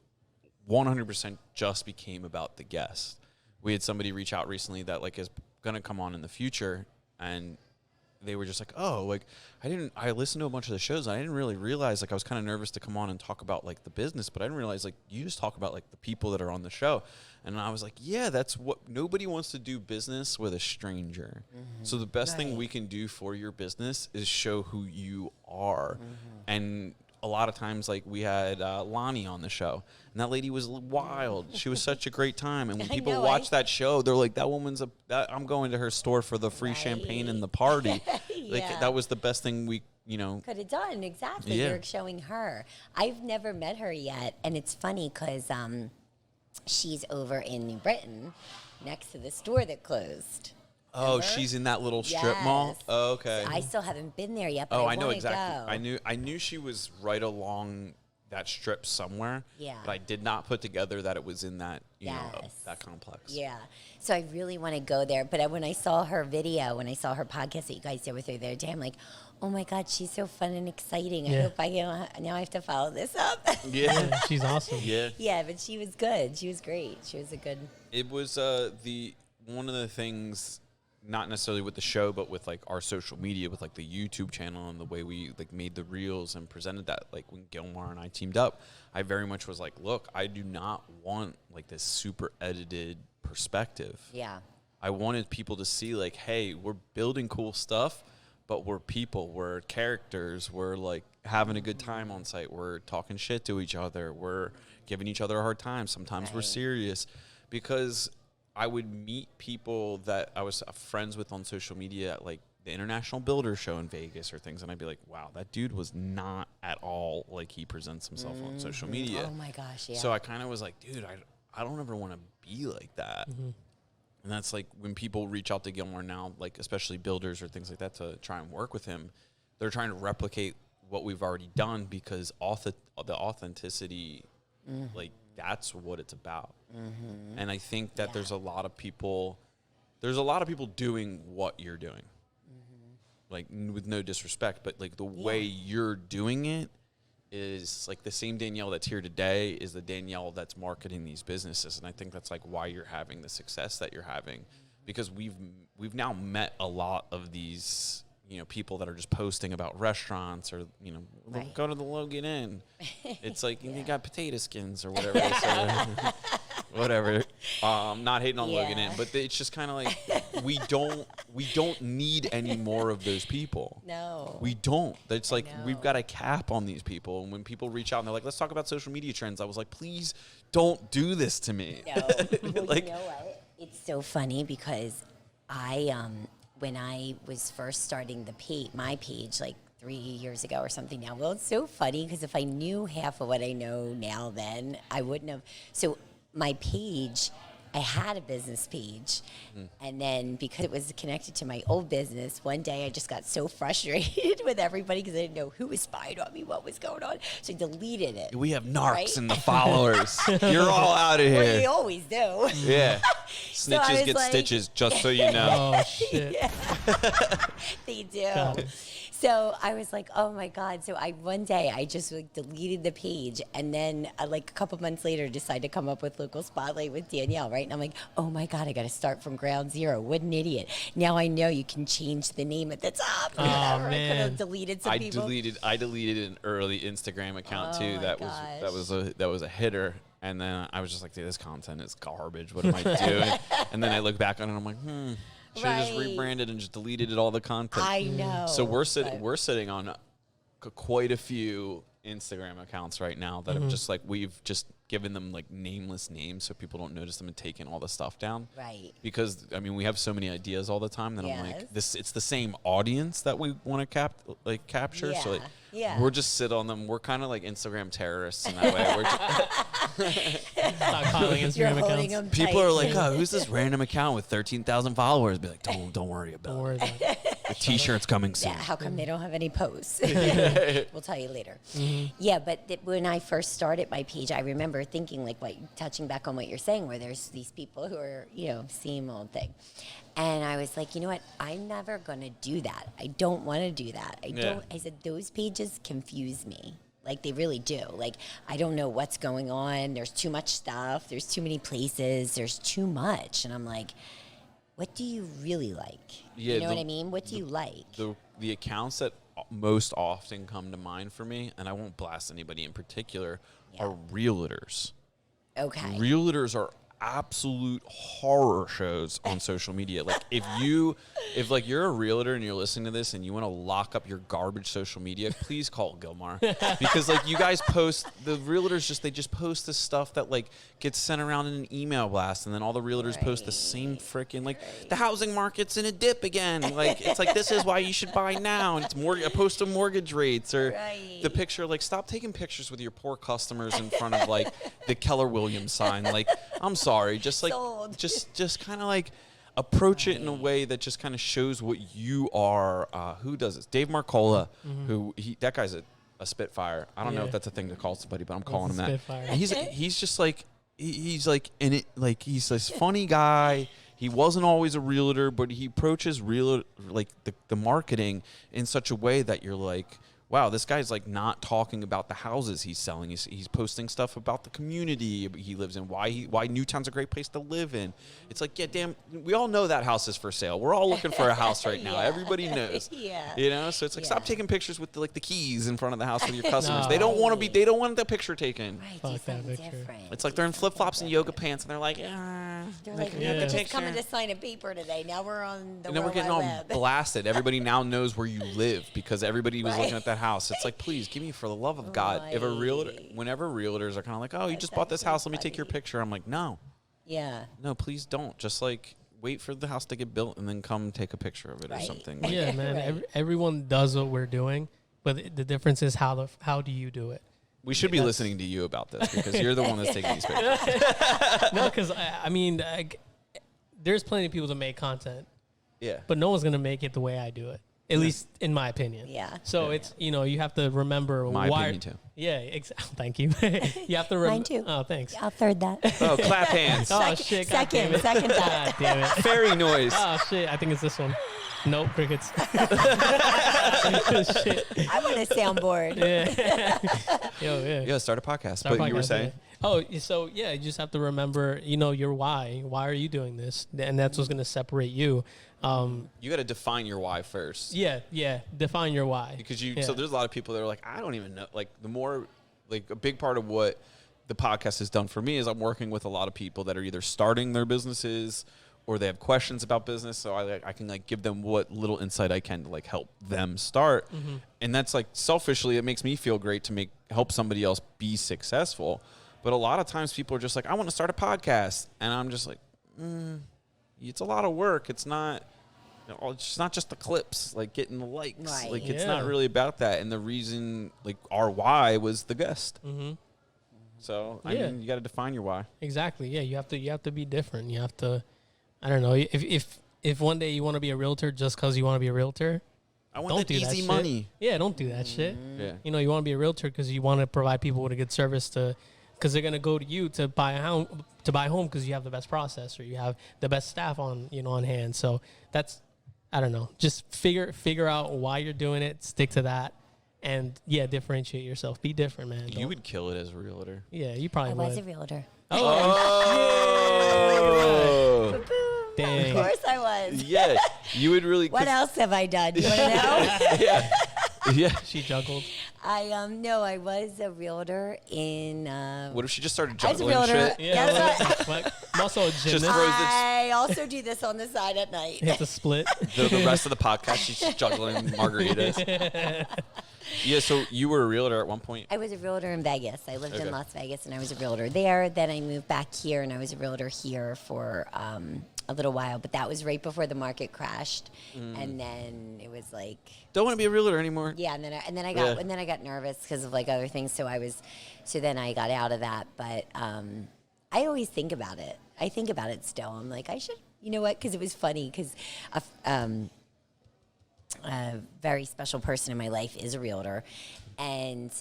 100% just became about the guest. We had somebody reach out recently that like is going to come on in the future, and they were just like, oh, like, I listened to a bunch of the shows, and I didn't really realize, like, I was kind of nervous to come on and talk about like the business, but I didn't realize, like, you just talk about like the people that are on the show. And I was like, yeah, that's what, nobody wants to do business with a stranger. So the best thing we can do for your business is show who you are. And a lot of times, like, we had Lonnie on the show, and that lady was wild. She was such a great time. And when people know, watch that show, they're like, that woman's I'm going to her store for the free champagne and the party. Like, Yeah. that was the best thing we, Could have done, exactly. Yeah. You're showing her. I've never met her yet, and it's funny because she's over in New Britain next to the store that closed. Oh, Remember? she's in that little strip mall? Yes. Oh, okay. I still haven't been there yet, but Oh, I I know wanna exactly. go. I knew she was right along that strip somewhere. Yeah. But I did not put together that it was in that, Yes. that complex. Yeah. So I really want to go there. But when I saw her video, when I saw her podcast that you guys did with her the other day, I'm like, oh my God, she's so fun and exciting. I Yeah. hope now I have to follow this up. Yeah. Yeah, she's awesome. Yeah. Yeah, but she was good. She was great. She was a good. It was one of the things, not necessarily with the show, but with like our social media, with like the YouTube channel and the way we like made the reels and presented that. Like, when Gilmar and I teamed up, I very much was like, look, I do not want like this super edited perspective. Yeah. I wanted people to see like, hey, we're building cool stuff, but we're people, we're characters, we're like having a good time on site, we're talking shit to each other, we're giving each other a hard time. Sometimes we're Right. serious, because I would meet people that I was friends with on social media at like the International Builder Show in Vegas or things, and I'd be like, wow, that dude was not at all like he presents himself on social media. Oh my gosh, yeah. So I kind of was like, dude, I don't ever want to be like that. And that's like when people reach out to Gilmore now, like especially builders or things like that, to try and work with him, they're trying to replicate what we've already done, because the authenticity, like, that's what it's about. And I think that there's a lot of people doing what you're doing. like with no disrespect, but like the way you're doing it is like the same Danielle that's here today is the Danielle that's marketing these businesses. And I think that's like why you're having the success that you're having, because we've now met a lot of these, you know, people that are just posting about restaurants or, you know, go to the Logan Inn. It's like you got potato skins or whatever. So, whatever. Not hating on Logan Inn, but it's just kind of like we don't need any more of those people. No, we don't. It's like we've got a cap on these people, and when people reach out and they're like, "Let's talk about social media trends," I was like, "Please don't do this to me." No. Well, like, you know what? It's so funny because I when I was first starting my page like 3 years ago or something now. Well, it's so funny because if I knew half of what I know now then, I wouldn't have. So my page, I had a business page. And then because it was connected to my old business, one day I just got so frustrated with everybody because I didn't know who was spying on me, what was going on. So I deleted it. we have narcs in the followers. You're all out of here. Well, you always do. Yeah. So I Snitches was get like- stitches, just so you know. Oh shit. They do. Got it. So I was like, oh my God. So one day I just like deleted the page. And then like a couple months later, decided to come up with Local Spotlight with Danielle, right? And I'm like, oh my God, I got to start from ground zero. What an idiot. Now I know you can change the name at the top. Oh, I could man. have deleted some people. I deleted an early Instagram account Oh too. my That was a hitter. And then I was just like, dude, this content is garbage. What am I doing? And then I look back on it and I'm like, should have just Right. rebranded and just deleted all the content. I know. So we're but- sitting on quite a few Instagram accounts right now that have just like, we've just given them like nameless names so people don't notice them and taken all the stuff down. Right. Because I mean, we have so many ideas all the time that I'm like, Yes. it's the same audience that we want to capture. So like, Yeah. we're just sit on them. We're kind of like Instagram terrorists in that way. We're just, Stop calling You're Instagram holding accounts. them people tight. are like, oh, who's this random account with 13,000 followers? Be like, don't worry about Don't it. worry about it. The t-shirt's coming soon. Yeah, how come they don't have any posts? We'll tell you later. Yeah, but when I first started my page, I remember thinking, like, touching back on what you're saying, where there's these people who are, same old thing. And I was like, you know what? I'm never going to do that. I don't want to do that. I said, those pages confuse me. Like, they really do. Like, I don't know what's going on. There's too much stuff. There's too many places. There's too much. And I'm like, what do you really like? Yeah, You know what I mean? What do you like? The accounts that most often come to mind for me, and I won't blast anybody in particular, are realtors. Okay. Realtors are absolute horror shows on social media. Like if you're a realtor and you're listening to this and you want to lock up your garbage social media, please call Gilmar, because like you guys post, the realtors they just post this stuff that like gets sent around in an email blast, and then all the realtors post the same freaking like the housing market's in a dip again. Like it's like, this is why you should buy now, and it's a post of mortgage rates or the picture. Like, stop taking pictures with your poor customers in front of like the Keller Williams sign. Like, I'm sorry, just like Sold. just kind of like approach it in a way that just kind of shows what you are. Who does this? Dave Marcola, that guy's a spitfire. I don't know if that's a thing to call somebody, but I'm calling him that. Spitfire. And he's just like he's like in it, like he's this funny guy. He wasn't always a realtor, but he approaches the marketing in such a way that you're like, wow, this guy's like not talking about the houses he's selling. He's posting stuff about the community he lives in, why Newtown's a great place to live in. It's like, yeah, damn, we all know that house is for sale. We're all looking for a house right now. Yeah. Everybody knows. Yeah. So it's like, Yeah. stop taking pictures with the keys in front of the house with your customers. No. They don't want the picture taken. Right, Fuck do that something picture. different. It's like they're in flip-flops and yoga pants, and they're like, They're like, Yeah. we were just Picture. coming to sign a paper today. Now we're on the and then we're World getting Wide all Web. blasted. Everybody now knows where you live because everybody was Right. looking at that house. It's like, please give me, for the love of God. Right. Whenever realtors are kind of like, oh, you just bought this That's so house, let me take your funny. picture. I'm like, no, Yeah. please don't. Just like wait for the house to get built and then come take a picture of it or Right. something. Yeah, man. Right. Everyone does what we're doing, but the difference is how do you do it? We should be listening to you about this because you're the one that's taking these pictures. No, because I mean, there's plenty of people that make content, Yeah. but no one's gonna make it the way I do it. At least in my opinion. Yeah. So it's you have to remember My why. opinion too. Yeah. Thank you. You have to remember. Mine too. Oh, thanks. I'll third that. Oh, clap hands. Oh shit. God damn second it. that. God damn it. Fairy noise. Oh shit. I think it's this one. Nope, crickets. Shit. I want a soundboard. Yeah. Yeah, start a podcast. Start But a you were podcast, saying? yeah. Oh, so yeah, you just have to remember, your why. Why are you doing this? And that's what's going to separate you. You got to define your why first. Yeah. Define your why. Because so there's a lot of people that are like, I don't even know. Like a big part of what the podcast has done for me is I'm working with a lot of people that are either starting their businesses or they have questions about business. So I can like give them what little insight I can to like help them start. Mm-hmm. And that's like selfishly, it makes me feel great to help somebody else be successful. But a lot of times people are just like, I want to start a podcast. And I'm just like, it's a lot of work. It's not, it's not just the clips, like getting the likes. Right. Like it's not really about that. And the reason, like our why was the guest. Mm-hmm. So I mean, you got to define your why. Exactly. Yeah, you have to be different. You have to. I don't know. If one day you want to be a realtor just because you want to be a realtor, I want that easy money. Yeah, don't do that shit. Yeah. You want to be a realtor because you want to provide people with a good service because they're gonna go to you to buy a home because you have the best process or you have the best staff on hand. So that's, I don't know. Just figure out why you're doing it. Stick to that. And differentiate yourself. Be different, man. You would kill it as a realtor. Yeah, you probably would. I was a realtor. Oh. Dang. Of course I was. Yeah, you would really. What else have I done? You want to know? Yeah. She juggled. I was a realtor in. What if she just started I was a juggling realtor. shit? Yeah. That's Like, I'm also a Just gymnast. throws I also do this on the side at night. Hit the split. the rest of the podcast, she's just juggling margaritas. Yeah, so you were a realtor at one point. I was a realtor in Vegas. I lived in Las Vegas, and I was a realtor there. Then I moved back here, and I was a realtor here for a little while. But that was right before the market crashed, and then it was like Don't want to be a realtor anymore. yeah. And then I got nervous because of like other things. So then I got out of that. But I always think about it. I think about it still. I'm like, I should. You know what? Because it was funny. Because a very special person in my life is a realtor. And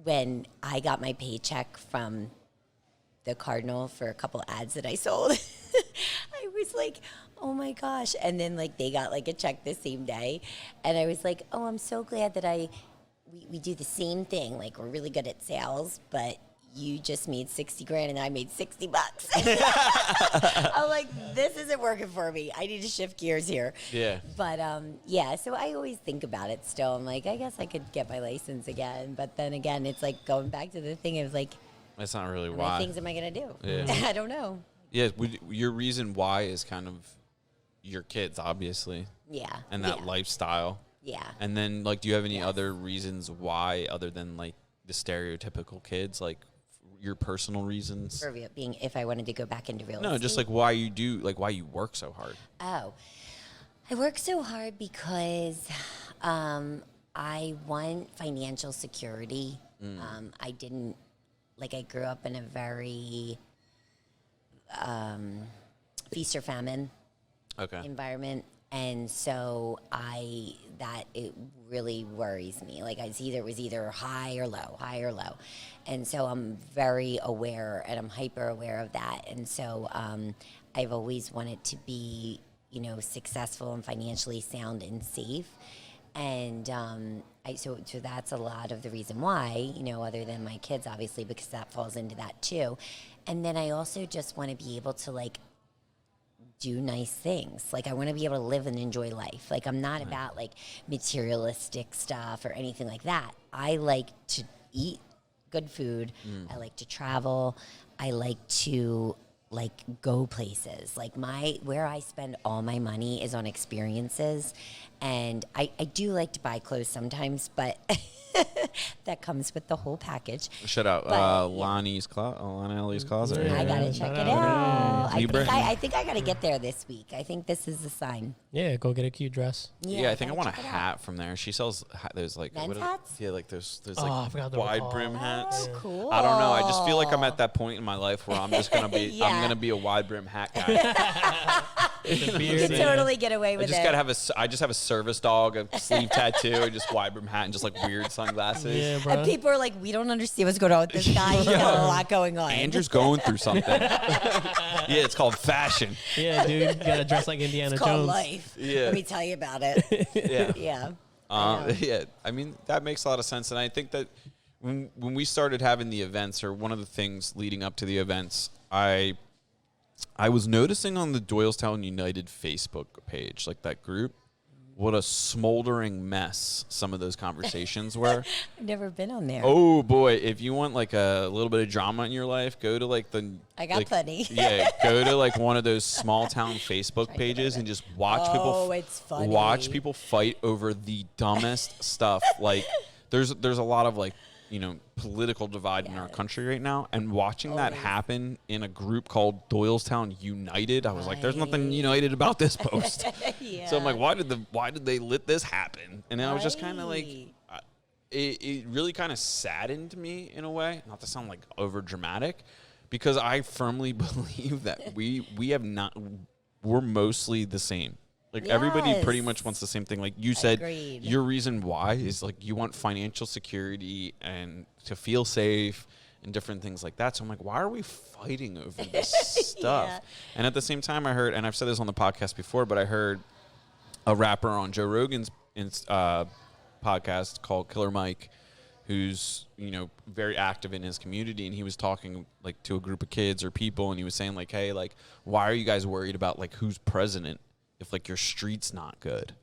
when I got my paycheck from the Cardinal for a couple ads that I sold, I was like, oh my gosh. And then like they got like a check the same day. And I was like, oh, I'm so glad that we do the same thing. Like we're really good at sales, but you just made 60 grand and I made $60. I'm like, this isn't working for me. I need to shift gears here. Yeah. But so I always think about it still. I'm like, I guess I could get my license again. But then again, it's like going back to the thing. It was like, That's not really how why. many things am I going to do? Yeah. I don't know. Yeah, your reason why is kind of your kids, obviously. Yeah. And that lifestyle. Yeah. And then, like, do you have any other reasons why, other than, like, the stereotypical kids, like, your personal reasons? For being, if I wanted to go back into real estate? No, just, like, why you work so hard. Oh. I work so hard because I want financial security. I didn't, I grew up in a very feast or famine environment. And so it really worries me. Like it was either high or low. And so I'm very aware and I'm hyper aware of that. And so I've always wanted to be, successful and financially sound and safe. And so that's a lot of the reason why, other than my kids, obviously, because that falls into that too. And then I also just want to be able to do nice things. I want to be able to live and enjoy life. I'm not about materialistic stuff or anything like that. I like to eat good food. I like to travel. I like to go places. Where I spend all my money is on experiences. And I do like to buy clothes sometimes, but that comes with the whole package. Shout out Lonnie's Closet. I gotta check it out. I think I gotta get there this week. I think this is a sign. Yeah, go get a cute dress. Yeah, I think I want a hat from there. She sells those men's hats. Yeah, there's I forgot the wide brim hats. Oh, cool. I don't know. I just feel like I'm at that point in my life where I'm just gonna be I'm gonna be a wide brim hat guy. The You beard. can totally get away I with just it. gotta have I just have a service dog, a sleeve tattoo, and just wide brim hat, and just like weird sunglasses. Yeah, bro. And people are like, we don't understand what's going on with this guy. He's got a lot going on. Andrew's going through something. Yeah, it's called fashion. Yeah, dude. You gotta dress like Indiana It's called Jones. life. Yeah. Let me tell you about it. Yeah. Yeah. I know. Yeah, I mean, that makes a lot of sense. And I think that when we started having the events, or one of the things leading up to the events, I was noticing on the Doylestown United Facebook page, like that group, what a smoldering mess some of those conversations were. I've never been on there. Oh boy, if you want like a little bit of drama in your life, go to like I got plenty. Yeah, go to like one of those small town Facebook pages and just watch people. It's funny. Watch people fight over the dumbest stuff. Like there's a lot of like, you know, political divide in our country right now, and watching that happen in a group called Doylestown United, I was like, there's nothing united about this post. Yeah. So I'm like, why did they let this happen? And I was just kind of like, it really kind of saddened me in a way, not to sound like over dramatic, because I firmly believe that we're mostly the same. Like everybody pretty much wants the same thing. Like you said, Agreed. your reason why is like you want financial security and to feel safe and different things like that. So I'm like, why are we fighting over this stuff? Yeah. And at the same time, I heard, and I've said this on the podcast before, but I heard a rapper on Joe Rogan's podcast called Killer Mike, who's, you know, very active in his community, and he was talking like to a group of kids or people, and he was saying like, hey, like, why are you guys worried about like who's president if like your street's not good?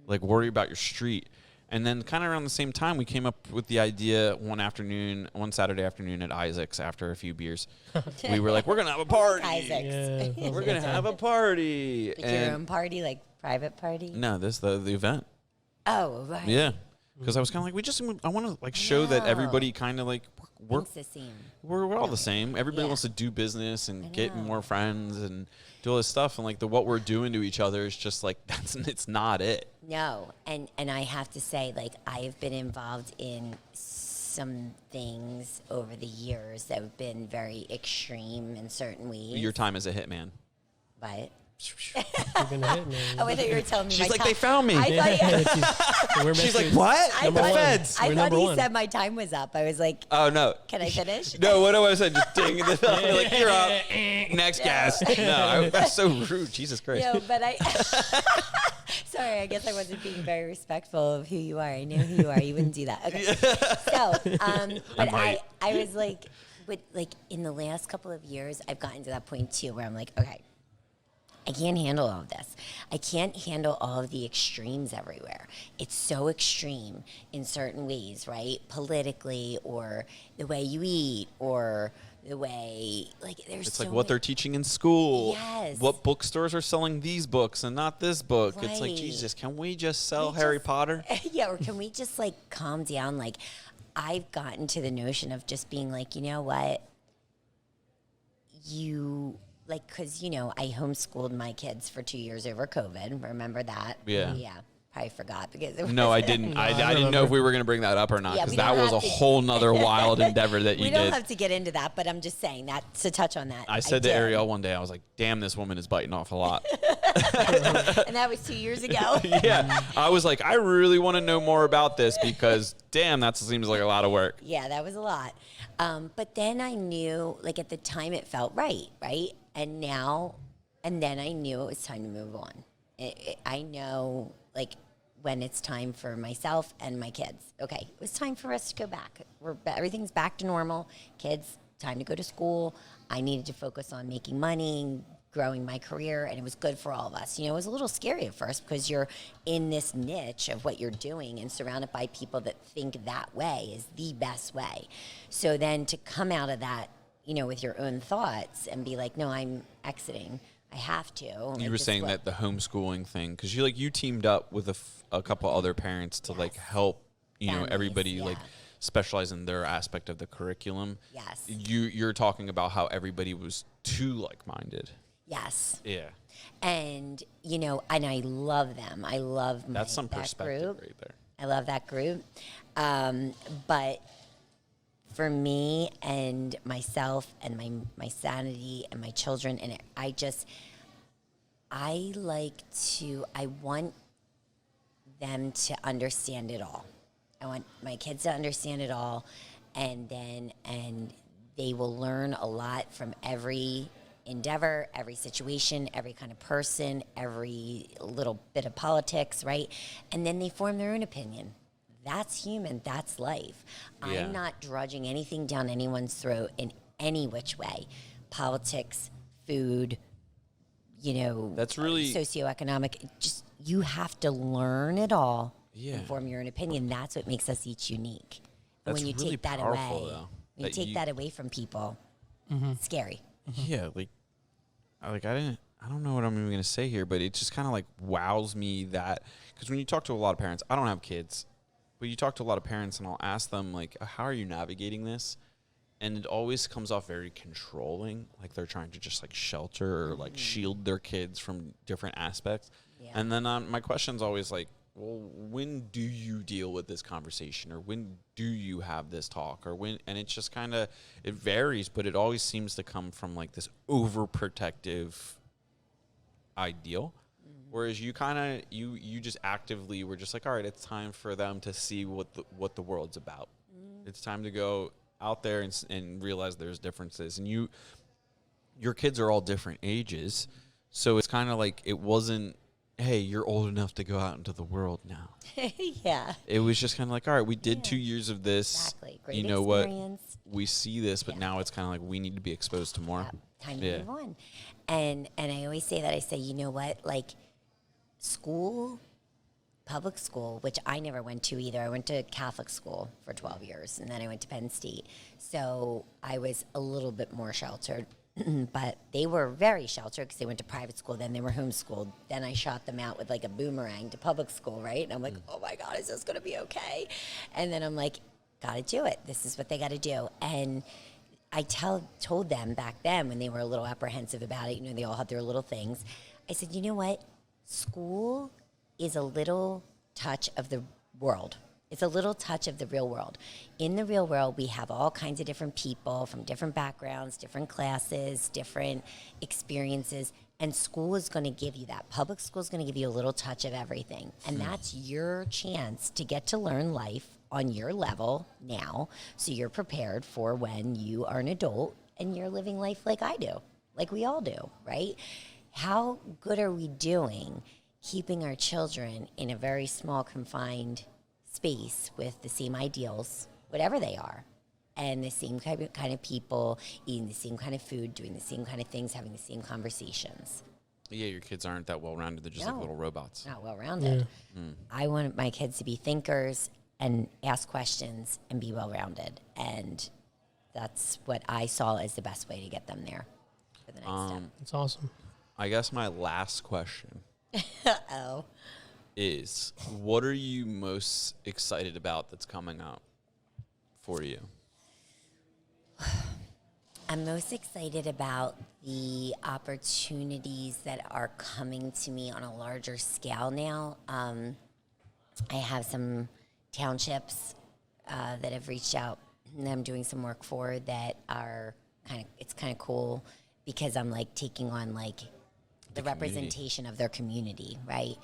Like, worry about your street. And then kind of around the same time, we came up with the idea one Saturday afternoon at Isaac's after a few beers. We were like, we're going to have a party. Isaac's. Yeah, We're going to have a party. Like your own party, like private party? No, this the event. Oh, right. Yeah. Because I was kind of like, I want to like show that everybody kind of like, Thinks the same. we're all the same. Everybody Yeah. wants to do business and get know. more friends and do all this stuff. And like what we're doing to each other is just like, it's not it. No, and I have to say, like, I have been involved in some things over the years that have been very extreme in certain ways. Your time as a hitman. But You've been a hit, man. oh, I thought you were telling me. She's my like, time. they found me. I thought, We're She's like, messing- what? I The thought, feds. I We're thought number he one. said my time was up. I was like, Oh, no. can I finish? No, what I said, just ding the bell. You're like, you're up. Next guest. No, that's so rude. Jesus Christ. No, but I. Sorry, I guess I wasn't being very respectful of who you are. I know who you are. You wouldn't do that. Okay. So, but might. I was like, but like in the last couple of years, I've gotten to that point too where I'm like, okay, I can't handle all of this. I can't handle all of the extremes everywhere. It's so extreme in certain ways, right? Politically, or the way you eat, or the way, like, there's It's so like what they're teaching in school. Yes. What bookstores are selling these books and not this book. It's like, Right. Jesus, can we just sell We Harry just- Potter? Yeah, or can we just like calm down? Like, I've gotten to the notion of just being like, you know what? Like, because, you know, I homeschooled my kids for 2 years over COVID. Remember that? Yeah. Yeah. Probably forgot because it No, I was- didn't. No, I I didn't know remember. if we were going to bring that up or not, Yeah, because we that don't was a have to- whole nother wild endeavor that you We don't did. have to get into that, but I'm just saying that to touch on that. I said to did. Ariel one day, I was like, damn, this woman is biting off a lot. And that was 2 years ago. Yeah. I was like, I really want to know more about this because, damn, that seems like a lot of work. Yeah, that was a lot. But then I knew, like, at the time it felt right? And then I knew it was time to move on. I know, like, when it's time for myself and my kids. Okay, it was time for us to go back. Everything's back to normal. Kids, time to go to school. I needed to focus on making money, growing my career, and it was good for all of us. You know, it was a little scary at first because you're in this niche of what you're doing and surrounded by people that think that way is the best way. So then to come out of that, you know, with your own thoughts and be like, no, I'm exiting. I have to. You Like, were this is saying what- that the homeschooling thing, because you teamed up with a couple other parents to like help, you know, Families, everybody like yeah. specialize in their aspect of the curriculum. Yes. You're talking about how everybody was too like-minded. Yes. Yeah. And, you know, and I love them. I love That's some that perspective group. right there. I love that group. But for me and myself and my sanity and my children, and I want them to understand it all. I want my kids to understand it all, and they will learn a lot from every endeavor, every situation, every kind of person, every little bit of politics, right? And then they form their own opinion. That's human, that's life. Yeah. I'm not drudging anything down anyone's throat in any which way. Politics, food, That's really socioeconomic. Just you have to learn it all Yeah. and form your own opinion. That's what makes us each unique. And That's when you really take that powerful, away, though, when you that take you- that away from people, it's scary. Yeah, I don't know what I'm even gonna say here, but it just kind of like wows me that because when you talk to a lot of parents, I don't have kids, but you talk to a lot of parents, and I'll ask them like, how are you navigating this? And it always comes off very controlling, like they're trying to just like shelter or like shield their kids from different aspects. Yeah. And then my question's always like, well, when do you deal with this conversation, or when do you have this talk, or when? And it's just kind of, it varies, but it always seems to come from like this overprotective ideal. Whereas you kind of, you just actively were just like, all right, it's time for them to see what the world's about. It's time to go out there and realize there's differences. And your kids are all different ages. So it's kind of like, it wasn't, hey, you're old enough to go out into the world now. Yeah. It was just kind of like, all right, we did 2 years of this. Exactly. Great you know experience. what? We see this, but Yeah. now it's kind of like we need to be exposed to more. Yep. Time to move on. And I always say that. I say, you know what? Like school, public school, which I never went to either. I went to Catholic school for 12 years, and then I went to Penn State. So I was a little bit more sheltered. But they were very sheltered because they went to private school. Then they were homeschooled. Then I shot them out with like a boomerang to public school, right? And I'm like, oh my God, is this going to be okay? And then I'm like, got to do it. This is what they got to do. And I told them back then when they were a little apprehensive about it, they all had their little things. I said, you know what? School is a little touch of the world. It's a little touch of the real world. In the real world, we have all kinds of different people from different backgrounds, different classes, different experiences, and school is going to give you that. Public school is going to give you a little touch of everything, and that's your chance to get to learn life on your level now, so you're prepared for when you are an adult and you're living life like I do, like we all do, right? How good are we doing keeping our children in a very small, confined space with the same ideals, whatever they are, and the same kind of people, eating the same kind of food, doing the same kind of things, having the same conversations? Yeah, your kids aren't that well-rounded. They're just like No. little robots. Not well-rounded. I want my kids to be thinkers and ask questions and be well-rounded, and that's what I saw as the best way to get them there for the next step. It's awesome. I guess my last question Uh-oh. is, what are you most excited about that's coming up for you? I'm most excited about the opportunities that are coming to me on a larger scale now. I have some townships that have reached out and I'm doing some work for that are it's kind of cool because I'm like taking on like the representation of their community, right?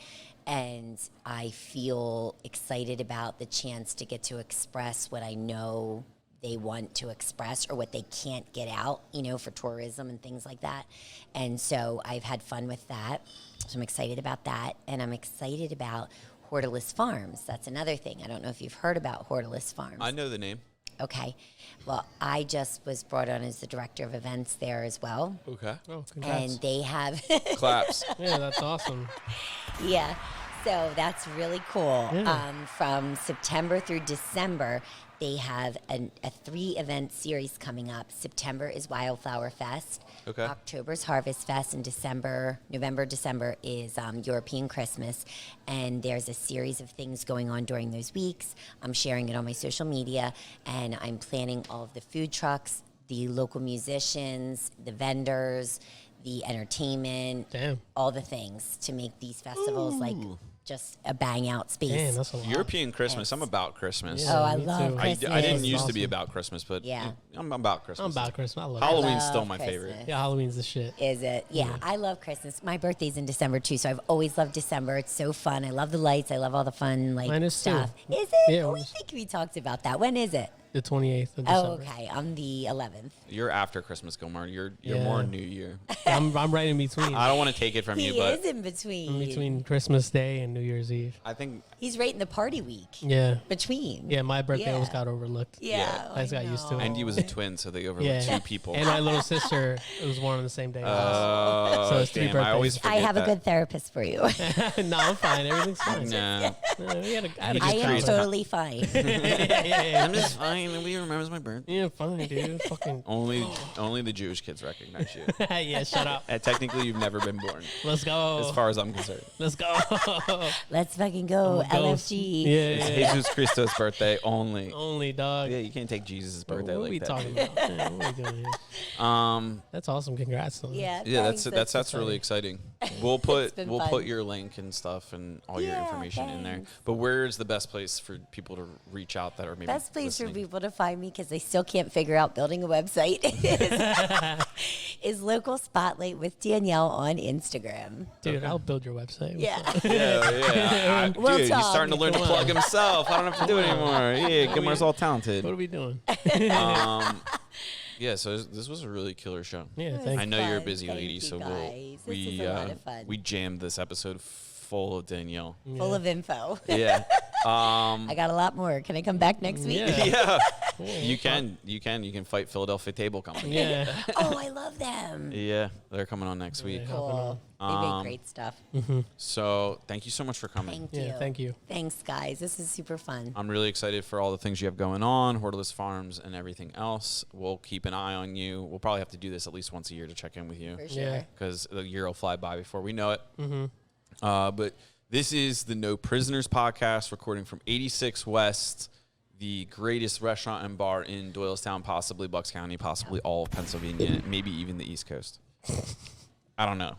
And I feel excited about the chance to get to express what I know they want to express or what they can't get out, for tourism and things like that. And so I've had fun with that. So I'm excited about that. And I'm excited about HORTULUS Farms. That's another thing. I don't know if you've heard about HORTULUS Farms. I know the name. Okay. Well, I just was brought on as the director of events there as well. Okay. Oh, congrats. And they have, Claps. Yeah, that's awesome. yeah. So that's really cool. Yeah. From September through December, they have a 3-event series coming up. September is Wildflower Fest. Okay. October's Harvest Fest. And November, December is European Christmas. And there's a series of things going on during those weeks. I'm sharing it on my social media. And I'm planning all of the food trucks, the local musicians, the vendors, the entertainment, Damn. all the things to make these festivals like just a bang out space. Damn, that's a lot. European Christmas. I'm about Christmas. Yeah. Oh, I me love too. Christmas. I didn't used to Awesome. be about Christmas, but Yeah. I'm about Christmas. I'm about Christmas. I love Halloween's love still my Christmas. favorite. it. Yeah, Halloween's the shit. Is it? Yeah, I love Christmas. My birthday's in December too, so I've always loved December. It's so fun. I love the lights. I love all the fun Mine is too. stuff. Is it? Yeah, Oh, mine I is- think we talked about that. When is it? The 28th of Oh, December. okay. I'm the 11th. You're after Christmas, Gilmar. You're Yeah. more New Year. I'm right in between. I don't want to take it from He you, but is in between. In between Christmas Day and New Year's Eve. I think He's right in the party week. Yeah. Between. Yeah, my birthday always Yeah. got overlooked. Yeah. I just got used to it. Andy was a twin, so they overlooked Yeah. two people. And my little sister was born on the same day. as us. So it's 3 damn, I always birthdays. forget I have that. a good therapist for you. No, I'm fine. Everything's fine. Nah. I had a I am creates- totally fine. yeah. I'm just fine. Nobody remembers my birthday. Yeah, fine, dude. Fucking. Only the Jewish kids recognize you. Yeah, shut up. Technically, you've never been born, Let's go. as far as I'm concerned. Let's go. Let's fucking go, Ghost. LFG. Yeah, It's yeah. Jesus Christo's birthday only. Only dog. Yeah, you can't take Jesus' birthday What are like we that. talking about? Yeah, what are we doing here? That's That's awesome. Congrats on Yeah, yeah, thanks. that's really exciting. We'll put been we'll fun. put your link and stuff and all your Yeah, information in there. thanks. But where is the best place for people to reach out that are maybe Best place listening? for people to find me because they still can't figure out building a website is Local Spotlight with Danielle on Instagram. Dude, I'll build your website. Yeah. Yeah. We'll Dude, he's talk. starting to learn to Come plug on. himself. I don't have to do it anymore. Yeah, Gilmar's all talented. What are we doing? Yeah, so this was a really killer show. Yeah, was thank I you. know you're a fun. busy Thank lady, you, so guys. This was a lot of fun. we jammed this episode full of Danielle. Full of info. Yeah. I got a lot more. Can I come back next week? Yeah. Yeah. You can fight Philadelphia Table Company. Yeah. Oh, I love them. Yeah, they're coming on next week. Cool. They make great stuff. So thank you so much for coming. Thank you. Yeah, thank you. Thanks, guys. This is super fun. I'm really excited for all the things you have going on, HORTULUS Farms and everything else. We'll keep an eye on you. We'll probably have to do this at least once a year to check in with you For sure. Yeah. because the year will fly by before we know it. But this is the No Prisoners podcast, recording from 86 West, the greatest restaurant and bar in Doylestown, possibly Bucks County, possibly all of Pennsylvania, maybe even the East Coast. I don't know.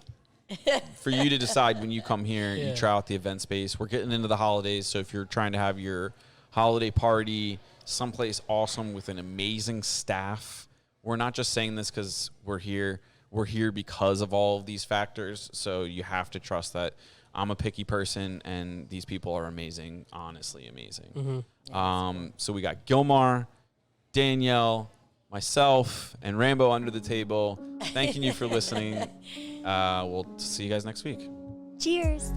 For you to decide when you come here, you Yeah. try out the event space. We're getting into the holidays, so if you're trying to have your holiday party someplace awesome with an amazing staff, we're not just saying this because we're here. We're here because of all of these factors, so you have to trust that I'm a picky person, and these people are amazing, honestly amazing. So we got Gilmar, Danielle, myself, and Rambo under the table. Thanking you for listening. We'll see you guys next week. Cheers.